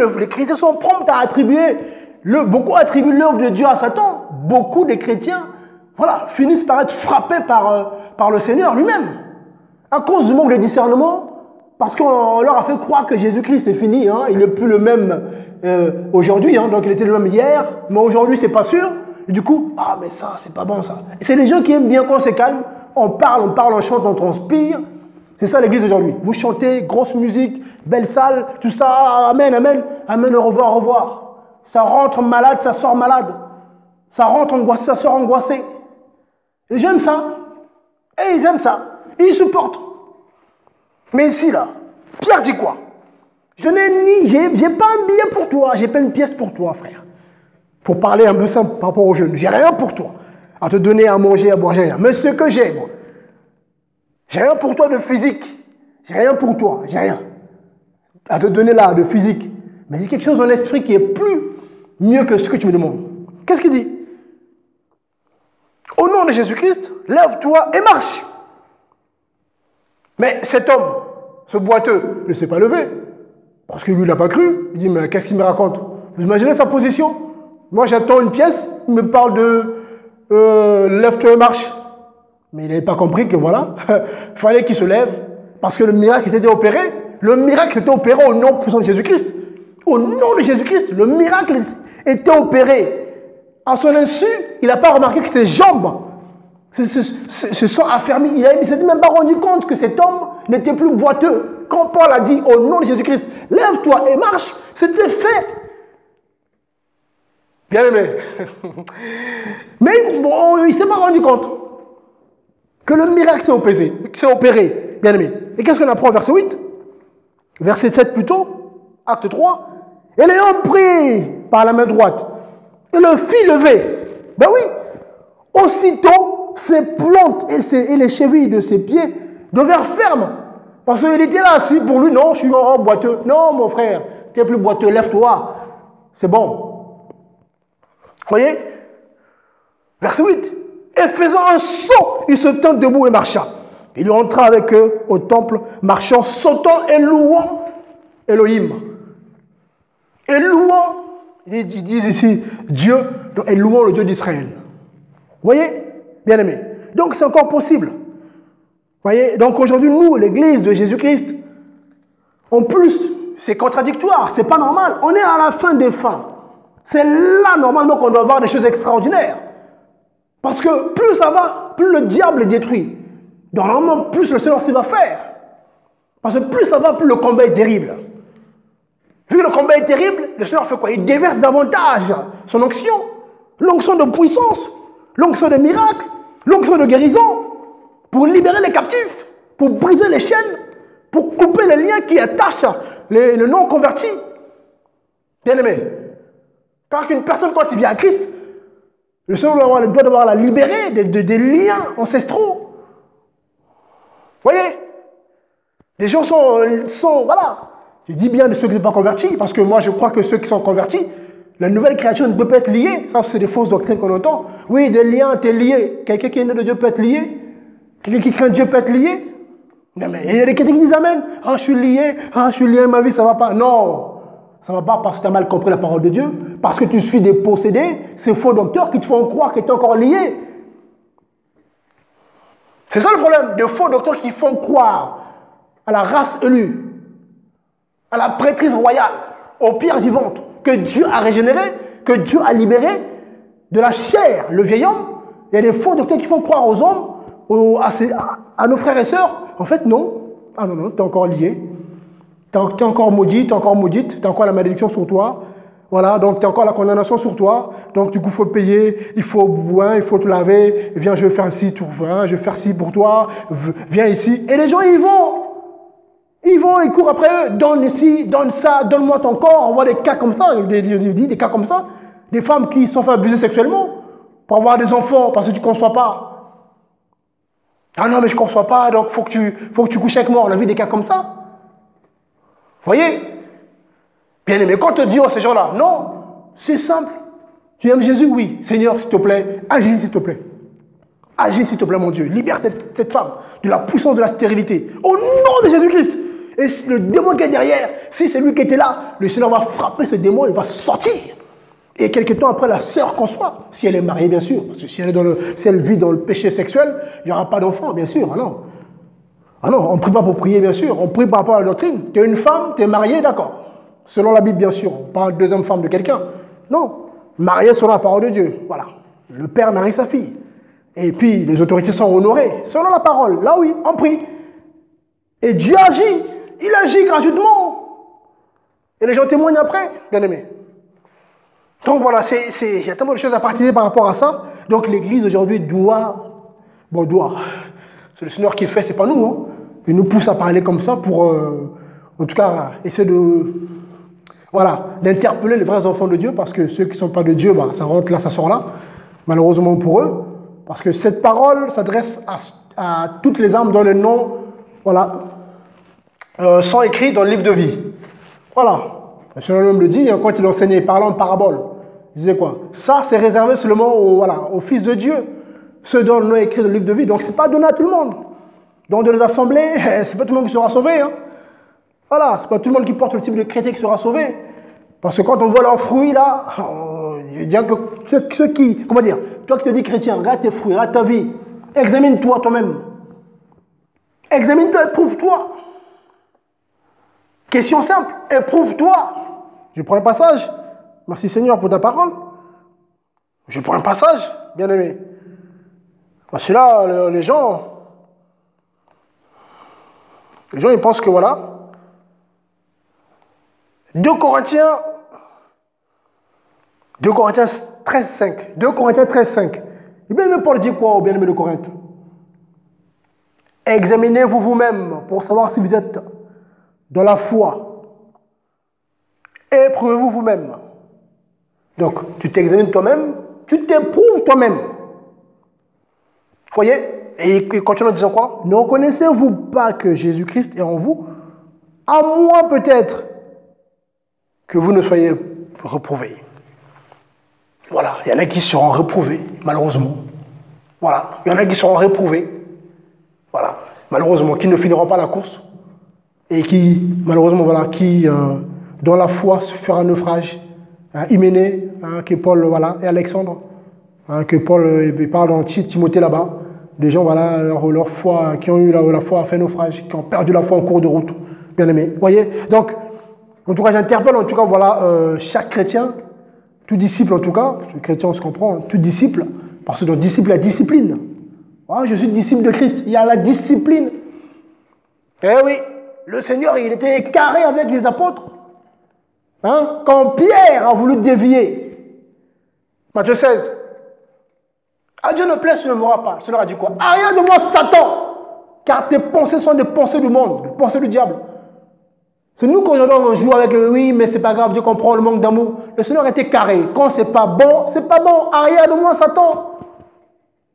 [SPEAKER 1] sont prompts à attribuer, beaucoup attribuent l'œuvre de Dieu à Satan. beaucoup de chrétiens voilà, finissent par être frappés par le Seigneur lui-même. À cause du manque de discernement, parce qu'on leur a fait croire que Jésus-Christ est fini, hein, il n'est plus le même aujourd'hui, hein, donc il était le même hier, mais aujourd'hui c'est pas sûr. Et du coup, ah mais ça, c'est pas bon ça. C'est les gens qui aiment bien quand c'est calme, on parle, on chante, on transpire. C'est ça l'église aujourd'hui. Vous chantez, grosse musique, belle salle, tout ça, amen, amen, amen, au revoir, au revoir. Ça rentre malade, ça sort malade. Ça rentre angoissé, ça sort angoissé. Et j'aime ça. Et ils aiment ça. Et ils supportent. Mais ici, là, Pierre dit quoi? Je n'ai j'ai pas un billet pour toi, j'ai pas une pièce pour toi, frère. Pour parler un peu simple par rapport aux jeunes. J'ai rien pour toi. À te donner à manger, à boire, j'ai rien. Mais ce que j'ai, moi, j'ai rien pour toi de physique. J'ai rien pour toi, j'ai rien. À te donner là, de physique. Mais il y a quelque chose dans l'esprit qui est plus mieux que ce que tu me demandes. Qu'est-ce qu'il dit? Au nom de Jésus-Christ, lève-toi et marche. Mais cet homme, ce boiteux, ne s'est pas levé. Parce que lui, il n'a pas cru. Il dit, mais qu'est-ce qu'il me raconte? Vous imaginez sa position? Moi, j'attends une pièce, il me parle de lève-toi et marche. Mais il n'avait pas compris que voilà, il fallait qu'il se lève. Parce que le miracle était opéré. Le miracle était opéré au nom puissant de Jésus-Christ. Au nom de Jésus-Christ, le miracle était opéré. À son insu, il n'a pas remarqué que ses jambes se sont affermies. Il ne s'est même pas rendu compte que cet homme n'était plus boiteux. Quand Paul a dit au nom de Jésus-Christ, lève-toi et marche, c'était fait. Bien aimé. Mais bon, il ne s'est pas rendu compte que le miracle s'est opéré. Bien aimé. Et qu'est-ce qu'on apprend au verset 8? Verset 7 plutôt, acte 3. Et l'ayant pris par la main droite, et le fit lever. Ben oui, aussitôt, ses plantes et les chevilles de ses pieds devinrent fermes. Parce qu'il était là assis pour lui, non, je suis encore boiteux. Non, mon frère, tu n'es plus boiteux, lève-toi. C'est bon. Voyez? Verset 8. Et faisant un saut, il se tint debout et marcha. Il entra avec eux au temple, marchant, sautant et louant Elohim. Et louant, ils disent ici, Dieu, et louant le Dieu d'Israël. Vous voyez? Bien aimé. Donc c'est encore possible. Vous voyez? Donc aujourd'hui, nous, l'église de Jésus-Christ, en plus, c'est contradictoire, c'est pas normal. On est à la fin des fins. C'est là, normalement, qu'on doit voir des choses extraordinaires. Parce que plus ça va, plus le diable est détruit. Donc, normalement, plus le Seigneur s'y va faire. Parce que plus ça va, plus le combat est terrible. Vu que le combat est terrible, le Seigneur fait quoi? Il déverse davantage son onction. L'onction de puissance, l'onction de miracles, l'onction de guérison, pour libérer les captifs, pour briser les chaînes, pour couper les liens qui attachent les non-convertis. Bien-aimé, car qu'une personne, quand il vient à Christ, le Seigneur doit devoir la libérer des liens ancestraux. Vous voyez? Les gens sont voilà. Je dis bien de ceux qui ne sont pas convertis, parce que moi je crois que ceux qui sont convertis, la nouvelle créature ne peut pas être liée. Ça, c'est des fausses doctrines qu'on entend. Oui, des liens, tu es lié. Quelqu'un qui est né de Dieu peut être lié. Quelqu'un qui craint Dieu peut être lié. Non, mais il y a des chrétiens qui disent Amen. Ah, je suis lié, ma vie, ça ne va pas. Non, ça ne va pas parce que tu as mal compris la parole de Dieu, parce que tu suis des possédés, ces faux docteurs qui te font croire que tu es encore lié. C'est ça le problème, des faux docteurs qui font croire à la race élue, à la prêtrise royale, aux pierres vivantes, que Dieu a régénéré, que Dieu a libéré de la chair, le vieil homme. Il y a des faux docteurs qui font croire aux hommes, à nos frères et sœurs. En fait, non. Ah non, tu es encore lié. Tu es encore maudit, tu es encore maudite, tu as encore la malédiction sur toi. Voilà, donc tu as encore la condamnation sur toi. Donc du coup, il faut payer, il faut boire, il faut te laver. Viens, je vais faire ci, je vais faire ci pour toi. Viens ici. Et les gens, ils vont. Ils courent après eux. Donne ici, donne ça, donne-moi ton corps. On voit des cas comme ça, des cas comme ça. Des femmes qui se sont fait abuser sexuellement pour avoir des enfants parce que tu ne conçois pas. Ah non, mais je ne conçois pas, donc faut que tu couches avec moi. On a vu des cas comme ça. Vous voyez? Bien aimé, quand on te dit, oh, ces gens-là, non, c'est simple. Tu aimes Jésus? Oui. Seigneur, s'il te plaît, agis, s'il te plaît. Agis, s'il te plaît, mon Dieu. Libère cette femme de la puissance de la stérilité. Au nom de Jésus-Christ. Et si le démon qui est derrière, si c'est lui qui était là, le Seigneur va frapper ce démon, il va sortir. Et quelques temps après, la sœur conçoit, si elle est mariée, bien sûr. Parce que si elle vit dans le péché sexuel, il n'y aura pas d'enfant, bien sûr. Ah non. Ah non, on ne prie pas pour prier, bien sûr. On prie par rapport à la doctrine. Tu es une femme, tu es mariée, d'accord. Selon la Bible, bien sûr. On parle de deuxième femme de quelqu'un. Non. Mariée selon la parole de Dieu. Voilà. Le père marie sa fille. Et puis, les autorités sont honorées. Selon la parole. Là, oui, on prie. Et Dieu agit. Il agit gratuitement. Et les gens témoignent après, bien aimés. Donc voilà, il y a tellement de choses à partager par rapport à ça. Donc l'Église aujourd'hui doit, c'est le Seigneur qui fait, c'est pas nous. Hein. Il nous pousse à parler comme ça pour, en tout cas, essayer d'interpeller les vrais enfants de Dieu, parce que ceux qui ne sont pas de Dieu, ça rentre là, ça sort là, malheureusement pour eux. Parce que cette parole s'adresse à toutes les âmes dont les noms, sont écrits dans le livre de vie. Voilà. Le Seigneur même le dit, hein, quand il enseignait, il parlait en parabole. Il disait quoi? Ça, c'est réservé seulement aux fils de Dieu, ceux dont le nom est écrit dans le livre de vie. Donc, ce n'est pas donné à tout le monde. Donc, dans les assemblées, ce n'est pas tout le monde qui sera sauvé. Hein. Voilà, ce n'est pas tout le monde qui porte le type de chrétien qui sera sauvé. Parce que quand on voit leurs fruits, là, il y a que ceux qui, comment dire, toi qui te dis chrétien, regarde tes fruits, regarde ta vie, examine-toi toi-même. Examine-toi, éprouve-toi. Question simple, éprouve-toi. Je prends un passage. Merci Seigneur pour ta parole. Je prends un passage, bien aimé. Parce que là, les gens, ils pensent que voilà. 2 Corinthiens 13, 5. 2 Corinthiens 13, 5. Et bien aimé Paul dit quoi au bien-aimé de Corinthe? Examinez-vous vous-même pour savoir si vous êtes dans la foi. Éprouvez-vous vous-même. Donc, tu t'examines toi-même, tu t'éprouves toi-même. Vous voyez? Et il continue en disant quoi? Ne reconnaissez-vous pas que Jésus-Christ est en vous? À moins peut-être que vous ne soyez reprouvés. Voilà, il y en a qui seront reprouvés, malheureusement. Voilà, il y en a qui seront reprouvés. Voilà, malheureusement, qui ne finiront pas la course. Et qui, malheureusement, dont la foi se fera naufrage. Hyménée, que Paul et Alexandre, que Paul parle dans Timothée là-bas, des gens leur foi, qui ont eu la foi a fait naufrage, qui ont perdu la foi en cours de route, bien aimé. Vous voyez? Donc, en tout cas, j'interpelle en tout cas, chaque chrétien, tout disciple en tout cas, parce que chrétien on se comprend, tout disciple, parce que dans disciple, la discipline. Je suis disciple de Christ, il y a la discipline. Eh oui, le Seigneur, il était carré avec les apôtres. Quand Pierre a voulu dévier, Matthieu 16, à Dieu ne plaît, ce ne mourra pas. Ce leur a dit quoi? À rien de moi, Satan, car tes pensées sont des pensées du monde, des pensées du diable. C'est nous qu'aujourd'hui on joue avec oui, mais c'est pas grave, Dieu comprend le manque d'amour. Le Seigneur était carré. Quand c'est pas bon, c'est pas bon. À rien de moi, Satan.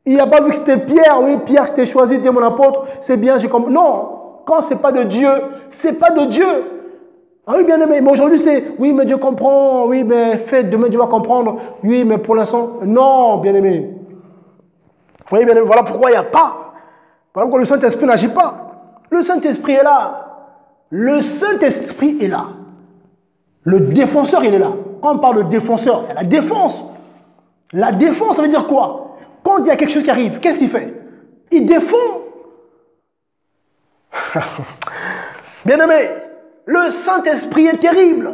[SPEAKER 1] Il n'a pas vu que c'était Pierre. Oui, Pierre, je t'ai choisi, tu es mon apôtre. C'est bien, j'ai compris. Non, quand c'est pas de Dieu, c'est pas de Dieu. Ah oui, bien aimé, mais aujourd'hui c'est, oui, mais Dieu comprend, oui, mais demain Dieu va comprendre, oui, mais pour l'instant, non, bien aimé. Vous voyez, bien aimé, voilà pourquoi il n'y a pas. Voilà pourquoi le Saint-Esprit n'agit pas. Le Saint-Esprit est là. Le Saint-Esprit est là. Le défenseur, il est là. Quand on parle de défenseur, il y a la défense. La défense, ça veut dire quoi? Quand il y a quelque chose qui arrive, qu'est-ce qu'il fait? Il défend. Bien aimé, le Saint-Esprit est terrible.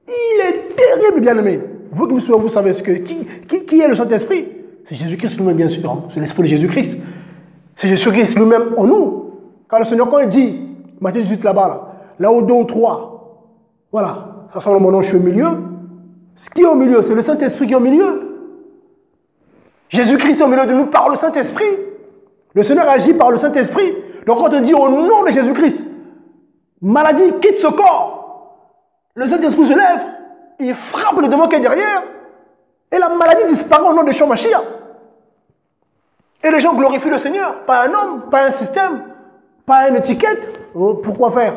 [SPEAKER 1] Il est terrible, bien-aimé. Vous savez qui est le Saint-Esprit? C'est Jésus-Christ lui-même, bien sûr. C'est l'Esprit de Jésus-Christ. C'est Jésus-Christ lui-même en nous. Car le Seigneur, quand il dit, Matthieu 18 là-bas, là où 2 ou 3, voilà, ça semble mon nom, je suis au milieu. Ce qui est au milieu, c'est le Saint-Esprit qui est au milieu. Jésus-Christ est au milieu de nous par le Saint-Esprit. Le Seigneur agit par le Saint-Esprit. Donc quand on dit au nom de Jésus-Christ, maladie quitte ce corps. Le Saint-Esprit se lève, il frappe le démon qui est derrière, et la maladie disparaît au nom de Yeshua Mashiach. Et les gens glorifient le Seigneur, pas un homme, pas un système, pas une étiquette. Oh, pourquoi faire?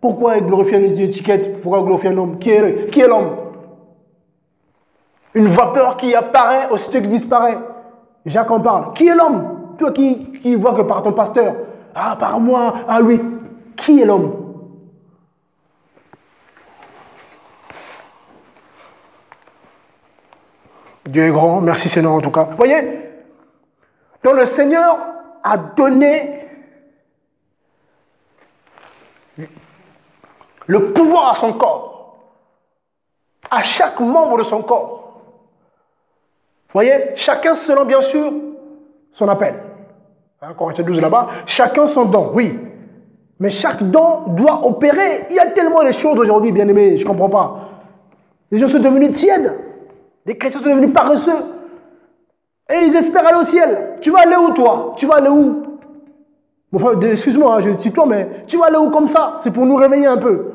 [SPEAKER 1] Pourquoi glorifier une étiquette? Pourquoi glorifier un homme? Qui est l'homme? Une vapeur qui apparaît aussitôt qui disparaît. Jacques en parle. Qui est l'homme? Toi qui vois que par ton pasteur, par moi, lui. Qui est l'homme? Dieu est grand, merci Seigneur en tout cas. Vous voyez, donc le Seigneur a donné le pouvoir à son corps, à chaque membre de son corps. Vous voyez, chacun selon bien sûr son appel. Hein, Corinthiens 12 là-bas, chacun son don, oui. Mais chaque don doit opérer. Il y a tellement de choses aujourd'hui, bien-aimés, je ne comprends pas. Les gens sont devenus tièdes. Les chrétiens sont devenus paresseux. Et ils espèrent aller au ciel. Tu vas aller où, toi? Tu vas aller où? Bon, excuse-moi, hein, je dis toi, mais tu vas aller où comme ça? C'est pour nous réveiller un peu.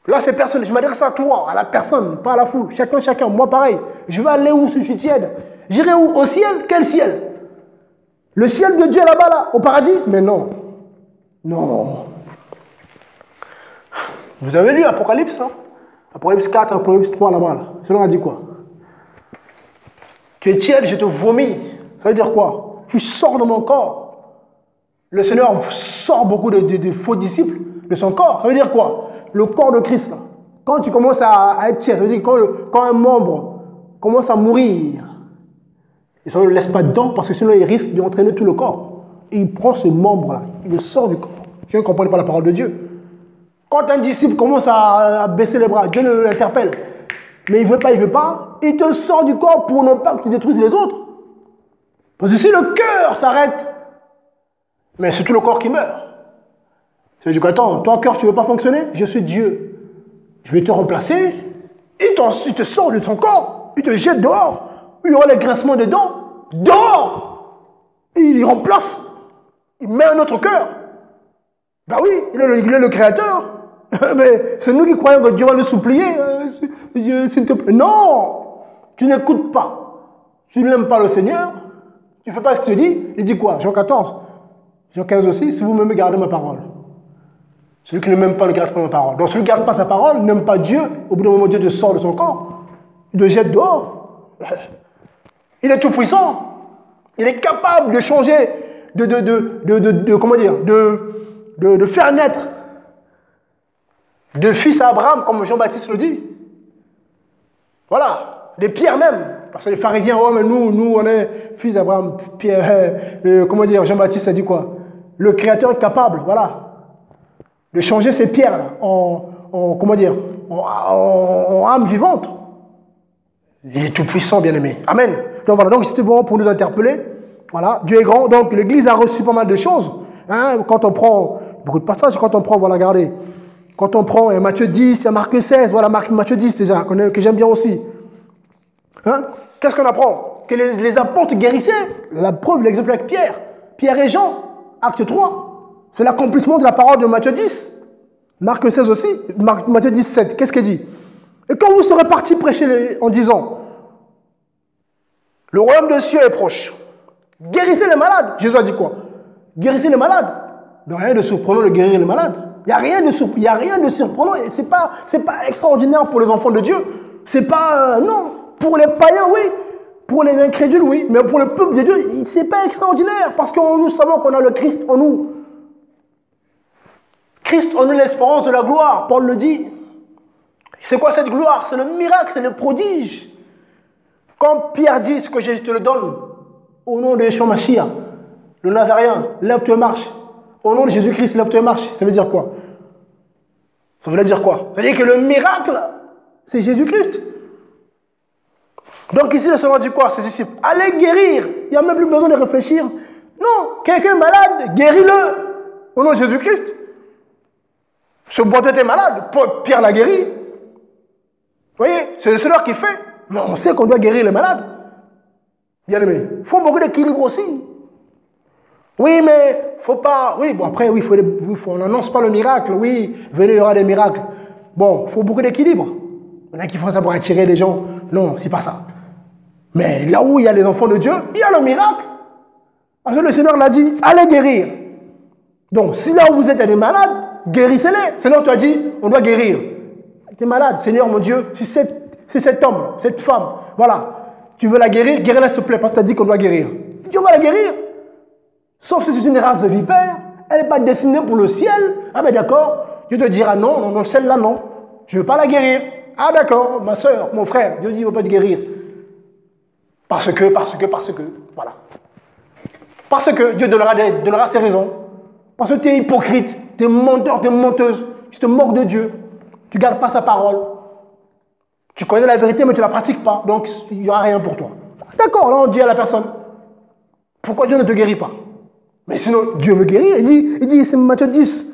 [SPEAKER 1] Là, c'est personne. Je m'adresse à toi, à la personne, pas à la foule. Chacun. Moi, pareil. Je vais aller où si je suis tiède? J'irai où? Au ciel? Quel ciel? Le ciel de Dieu là-bas, là, au paradis? Mais non. Non. Vous avez lu Apocalypse, hein? Apocalypse 4, Apocalypse 3 là-bas. Là. Selon a dit quoi? Tu es tiède, je te vomis. Ça veut dire quoi? Tu sors de mon corps. Le Seigneur sort beaucoup de faux disciples de son corps. Ça veut dire quoi? Le corps de Christ. Là. Quand tu commences à être tiède, ça veut dire quand un membre commence à mourir, il ne le laisse pas dedans parce que sinon il risque d'entraîner tout le corps. Et il prend ce membre-là, il le sort du corps. Je ne comprends pas la parole de Dieu. Quand un disciple commence à baisser les bras, Dieu l'interpelle. Mais il ne veut pas, il te sort du corps pour ne pas que tu détruises les autres. Parce que si le cœur s'arrête, mais c'est tout le corps qui meurt. Ça veut dire attends, toi cœur tu ne veux pas fonctionner? Je suis Dieu. Je vais te remplacer. Il te sort de ton corps, il te jette dehors. Il y aura les grincements des dents. Dehors. Et il remplace. Il met un autre cœur. Ben oui, il est le créateur. Mais c'est nous qui croyons que Dieu va nous supplier. S'il te plaît. Non, tu n'écoutes pas. Tu n'aimes pas le Seigneur. Tu ne fais pas ce qu'il te dit. Il dit quoi? Jean 14. Jean 15 aussi. Si vous m'aimez, gardez ma parole. Celui qui ne m'aime pas ne garde pas ma parole. Donc celui qui ne garde pas sa parole n'aime pas Dieu. Au bout d'un moment, Dieu te sort de son corps. Il te jette dehors. Il est tout puissant. Il est capable de changer, comment dire, de faire naître de fils à Abraham, comme Jean-Baptiste le dit. Voilà, des pierres même. Parce que les pharisiens, oh, mais nous, on est fils d'Abraham. Comment dire, Jean-Baptiste a dit quoi? Le Créateur est capable, voilà, de changer ces pierres-là comment dire, en âme vivante. Il est tout puissant, bien aimé. Amen. Donc voilà, donc c'était bon pour nous interpeller. Voilà, Dieu est grand. Donc l'Église a reçu pas mal de choses. Hein, quand on prend beaucoup de passages, quand on prend, voilà, regardez. Quand on prend Matthieu 10, il y a Marc 16, voilà, Matthieu 10 déjà, que j'aime bien aussi. Hein? Qu'est-ce qu'on apprend? Que les apôtres guérissaient. La preuve, l'exemple avec Pierre. Pierre et Jean, acte 3. C'est l'accomplissement de la parole de Matthieu 10. Marc 16 aussi, Matthieu 10, 7. Qu'est-ce qu'il dit? Et quand vous serez partis prêcher en disant, le royaume des cieux est proche, guérissez les malades. Jésus a dit quoi? Guérissez les malades. Il n'y a rien de surprenant de guérir les malades. Il n'y a rien de surprenant. Ce n'est pas extraordinaire pour les enfants de Dieu. C'est pas... non. Pour les païens, oui. Pour les incrédules, oui. Mais pour le peuple de Dieu, ce n'est pas extraordinaire. Parce que nous savons qu'on a le Christ en nous. Christ en nous l'espérance de la gloire. Paul le dit. C'est quoi cette gloire? C'est le miracle, c'est le prodige. Quand Pierre dit ce que je te le donne, au nom de Yeshua Mashiach, le Nazaréen, lève-toi et marche. Au nom de Jésus-Christ, lève-toi et marche. Ça veut dire quoi? Ça veut dire quoi? Ça veut dire que le miracle, c'est Jésus-Christ. Donc ici, le Seigneur dit quoi à ses disciples? Allez guérir. Il n'y a même plus besoin de réfléchir. Non, quelqu'un est malade, guéris-le. Au nom de Jésus-Christ. Ce boiteux était malade, Pierre l'a guéri. Vous voyez, c'est le Seigneur qui fait. Mais on sait qu'on doit guérir les malades. Bien aimé. Il faut beaucoup d'équilibre aussi. Oui, mais faut pas. Oui, bon, après, oui, on n'annonce pas le miracle. Oui, venez, il y aura des miracles. Bon, il faut beaucoup d'équilibre. Il y en a qui font ça pour attirer les gens. Non, c'est pas ça. Mais là où il y a les enfants de Dieu, il y a le miracle. Parce que le Seigneur l'a dit, allez guérir. Donc, si là où vous êtes des malades, guérissez-les. Seigneur, tu as dit, on doit guérir. Tu es malade, Seigneur, mon Dieu, si cet homme, cette femme, voilà, tu veux la guérir, guéris-la s'il te plaît, parce que tu as dit qu'on doit guérir. Dieu va la guérir. Sauf si c'est une race de vipère, elle n'est pas destinée pour le ciel. Ah ben d'accord, Dieu te dira non, celle-là non, je ne veux pas la guérir. Ah d'accord, ma soeur, mon frère, Dieu dit il ne veut pas te guérir. Parce que, voilà. Parce que Dieu donnera ses raisons. Parce que tu es hypocrite, tu es menteur, tu es menteuse, tu te moques de Dieu, tu ne gardes pas sa parole. Tu connais la vérité, mais tu ne la pratiques pas, donc il n'y aura rien pour toi. D'accord, là on dit à la personne, pourquoi Dieu ne te guérit pas? Mais sinon, Dieu veut guérir, il dit c'est Matthieu 10,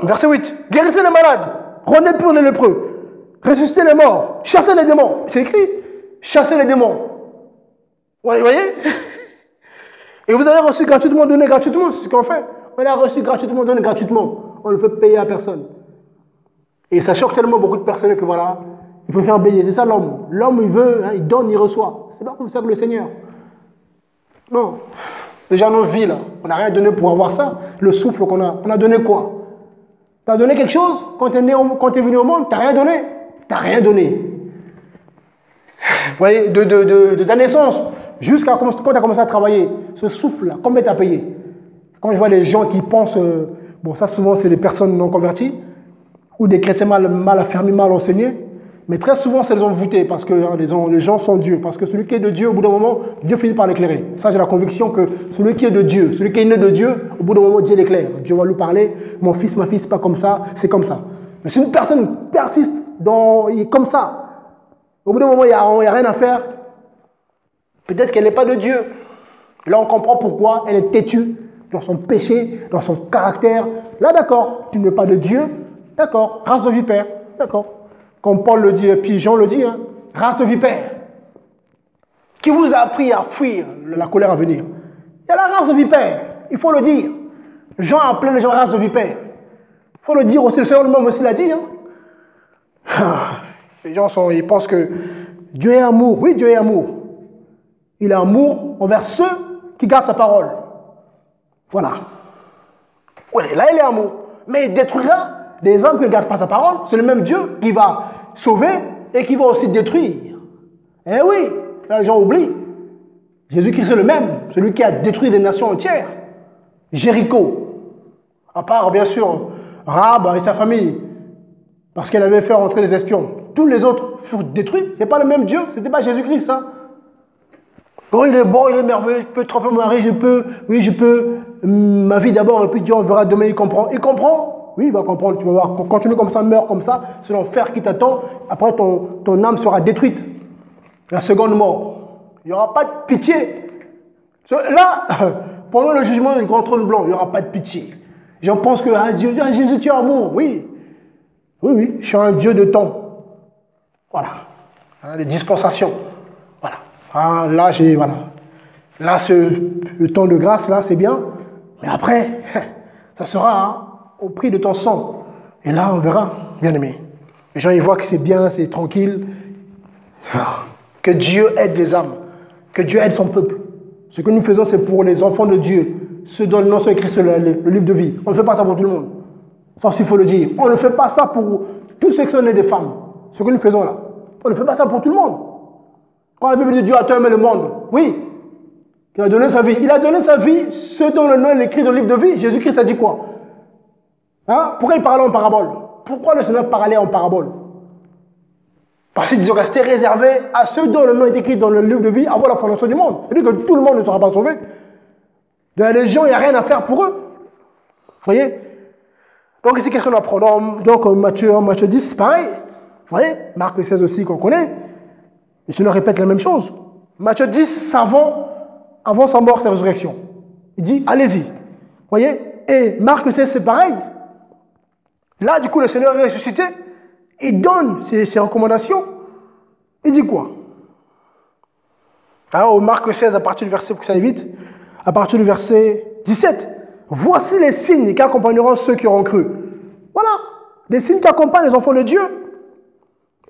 [SPEAKER 1] verset 8, guérissez les malades, rendez purs les lépreux, ressuscitez les morts, chassez les démons. C'est écrit, chassez les démons. Vous voyez? Et vous avez reçu gratuitement, donné gratuitement, c'est ce qu'on fait. On a reçu gratuitement, donné gratuitement. On ne fait payer à personne. Et ça choque tellement beaucoup de personnes que voilà, il faut faire payer. C'est ça l'homme. L'homme, il veut, hein, il donne, il reçoit. C'est pas comme ça que le Seigneur. Non. Déjà, nos vies, là, on n'a rien donné pour avoir ça. Le souffle qu'on a. On a donné quoi? Tu as donné quelque chose? Quand tu es venu au monde, tu n'as rien donné. Tu n'as rien donné. Vous voyez, de ta naissance jusqu'à quand tu as commencé à travailler, ce souffle-là, combien tu as payé? Quand je vois les gens qui pensent, bon, ça souvent c'est des personnes non converties, ou des chrétiens mal affermis, mal enseignés, mais très souvent c'est les envoûtés, parce que hein, les gens sont Dieu, parce que celui qui est de Dieu, au bout d'un moment, Dieu finit par l'éclairer. Ça, j'ai la conviction que celui qui est de Dieu, celui qui est né de Dieu, au bout d'un moment, Dieu l'éclaire. Dieu va lui parler, mon fils, ma fille, c'est pas comme ça, c'est comme ça. Mais si une personne persiste, il est comme ça, au bout d'un moment, il n'y a rien à faire, peut-être qu'elle n'est pas de Dieu. Là, on comprend pourquoi elle est têtue dans son péché, dans son caractère. Là, d'accord, tu n'es pas de Dieu, d'accord, race de vipère, d'accord. Comme Paul le dit, et puis Jean le dit, hein, race de vipère. Qui vous a appris à fuir la colère à venir? Il y a la race de vipère, il faut le dire. Jean a appelé les gens race de vipère. Il faut le dire aussi, le Seigneur lui-même aussi l'a dit. Hein. Les gens ils pensent que Dieu est amour. Oui, Dieu est amour. Il est amour envers ceux qui gardent sa parole. Voilà. Oui, là, il est amour. Mais il détruira des hommes qui ne gardent pas sa parole. C'est le même Dieu qui va sauver et qui va aussi détruire. Eh oui, les gens oublient. Jésus-Christ est le même, celui qui a détruit des nations entières. Jéricho. À part, bien sûr, Rahab et sa famille, parce qu'elle avait fait rentrer les espions. Tous les autres furent détruits. Ce n'est pas le même Dieu, ce n'était pas Jésus-Christ, ça. Oh, il est bon, il est merveilleux, je peux tromper mon mari, je peux, ma vie d'abord, et puis Dieu, on verra demain, il comprend. Il comprend? Oui, il va comprendre, tu vas voir. Continue comme ça, meurs comme ça, c'est l'enfer qui t'attend. Après, ton âme sera détruite. La seconde mort. Il n'y aura pas de pitié. Là, pendant le jugement du grand trône blanc, il n'y aura pas de pitié. J'en pense que Jésus, tu es amour. Oui. Oui, je suis un Dieu de temps. Voilà. Hein, les dispensations. Voilà. Ah, là, voilà. Là, le temps de grâce, là, c'est bien. Mais après, ça sera hein, au prix de ton sang. Et là, on verra, bien aimé. Les gens, ils voient que c'est bien, c'est tranquille. Que Dieu aide les âmes. Que Dieu aide son peuple. Ce que nous faisons, c'est pour les enfants de Dieu. Ceux dont le nom sont écrits sur le livre de vie. On ne fait pas ça pour tout le monde. Ça, il faut le dire. On ne fait pas ça pour tous ceux qui sont nés des femmes. Ce que nous faisons là. On ne fait pas ça pour tout le monde. Quand la Bible dit Dieu a tant aimé le monde, oui, il a donné sa vie. Il a donné sa vie, ceux dont le nom est écrit dans le livre de vie. Jésus-Christ a dit quoi? Hein? Pourquoi il parlait en parabole? Pourquoi le Seigneur parlait en parabole? Parce qu'ils ont resté réservés à ceux dont le nom est écrit dans le livre de vie avant la fondation du monde. C'est-à-dire que tout le monde ne sera pas sauvé. Les gens, il n'y a rien à faire pour eux. Vous voyez? Donc ici, qu'est-ce qu'on apprend? Donc Matthieu 10, c'est pareil. Vous voyez? Marc 16 aussi, qu'on connaît. Le Seigneur répète la même chose. Matthieu 10, avant sa mort, sa résurrection. Il dit, allez-y. Vous voyez? Et Marc 16, c'est pareil. Là, du coup, le Seigneur est ressuscité. Il donne ses recommandations. Il dit quoi? Alors, au Marc 16, à partir du verset, pour que ça aille vite, à partir du verset 17. Voici les signes qui accompagneront ceux qui auront cru. Voilà. Les signes qui accompagnent les enfants de Dieu.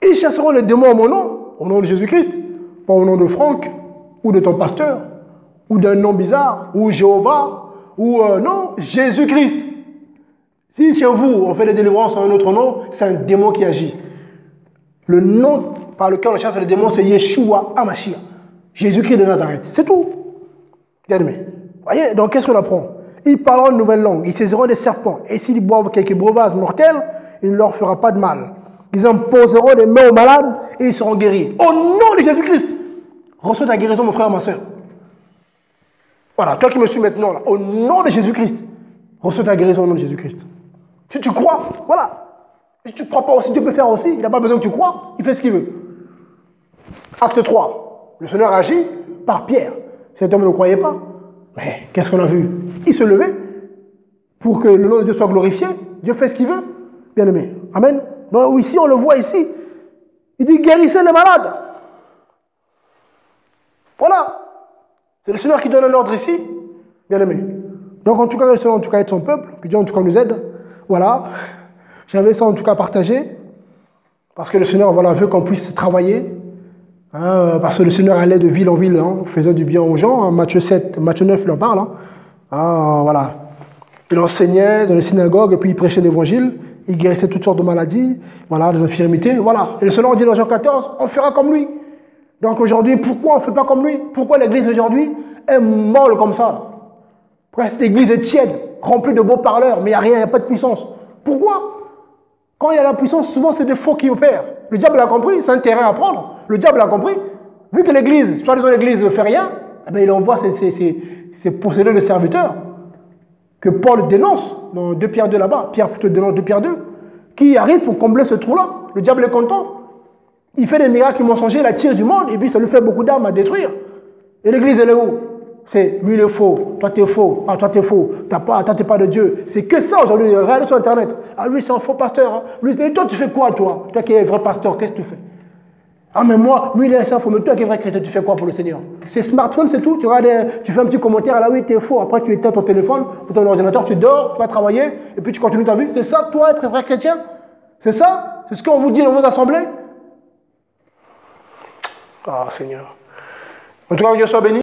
[SPEAKER 1] Ils chasseront les démons en mon nom, au nom de Jésus-Christ, pas au nom de Franck, ou de ton pasteur, ou d'un nom bizarre, ou Jéhovah, ou non, Jésus-Christ. Si chez vous, on fait des délivrances en un autre nom, c'est un démon qui agit. Le nom par lequel on chasse les démons, c'est Yeshua HaMashiach, Jésus-Christ de Nazareth. C'est tout. Bien aimé. Voyez, donc qu'est-ce qu'on apprend? Ils parleront de nouvelles langues, ils saisiront des serpents, et s'ils boivent quelques breuvages mortels, il ne leur fera pas de mal. Ils imposeront des mains aux malades et ils seront guéris. Au nom de Jésus-Christ. Reçois ta guérison, mon frère, ma soeur. Voilà, toi qui me suis maintenant là, au nom de Jésus-Christ, reçois ta guérison au nom de Jésus-Christ. Si tu crois, voilà. Si tu ne crois pas aussi, Dieu peut faire aussi. Il n'a pas besoin que tu crois, il fait ce qu'il veut. Acte 3. Le Seigneur agit par Pierre. Cet homme ne croyait pas. Mais qu'est-ce qu'on a vu? Il se levait pour que le nom de Dieu soit glorifié. Dieu fait ce qu'il veut. Bien aimé. Amen. Donc ici, on le voit ici. Il dit guérissez les malades. Voilà. C'est le Seigneur qui donne un ordre ici. Bien aimé. Donc en tout cas, le Seigneur en tout cas aide son peuple. Que Dieu en tout cas nous aide. Voilà. J'avais ça en tout cas partagé. Parce que le Seigneur voilà, veut qu'on puisse travailler. Parce que le Seigneur allait de ville en ville, faisant du bien aux gens. Matthieu 7, Matthieu 9, il en parle. Voilà. Il enseignait dans les synagogues et puis il prêchait l'évangile. Il guérissait toutes sortes de maladies, voilà, des infirmités. Voilà. Et le Seigneur dit dans Jean 14, on fera comme lui. Donc aujourd'hui, pourquoi on ne fait pas comme lui? Pourquoi l'église aujourd'hui est molle comme ça? Pourquoi cette église est tiède, remplie de beaux parleurs, mais il n'y a rien, il n'y a pas de puissance? Pourquoi? Quand il y a la puissance, souvent c'est des faux qui opèrent. Le diable a compris, c'est un terrain à prendre. Le diable a compris. Vu que l'église, soit disant l'église ne fait rien, eh bien, il envoie ses possédeurs de serviteurs que Paul dénonce dans 2 Pierre 2 là-bas. Pierre plutôt dénonce 2 Pierre 2, qui arrive pour combler ce trou-là. Le diable est content. Il fait des miracles mensongers, il attire du monde, et puis ça lui fait beaucoup d'armes à détruire. Et l'église, elle est où? C'est lui, il est faux, toi, t'es faux, ah, toi, t'es faux, toi, t'es pas de Dieu. C'est que ça aujourd'hui, regardez sur Internet. Ah, lui, c'est un faux pasteur. Hein. Lui, et toi, tu fais quoi, toi? Toi qui es vrai pasteur, qu'est-ce que tu fais? Ah, mais moi, lui, il est un faux, mais toi qui es vrai chrétien, tu fais quoi pour le Seigneur? C'est smartphone, c'est tout. Tu regardes, tu fais un petit commentaire, là, oui, t'es faux. Après, tu éteins ton téléphone, ou ton ordinateur, tu dors, tu vas travailler, et puis tu continues ta vie. C'est ça, toi, être vrai chrétien? C'est ça? C'est ce qu'on vous dit dans vos assemblées? Ah, Seigneur. En tout cas, que Dieu soit béni.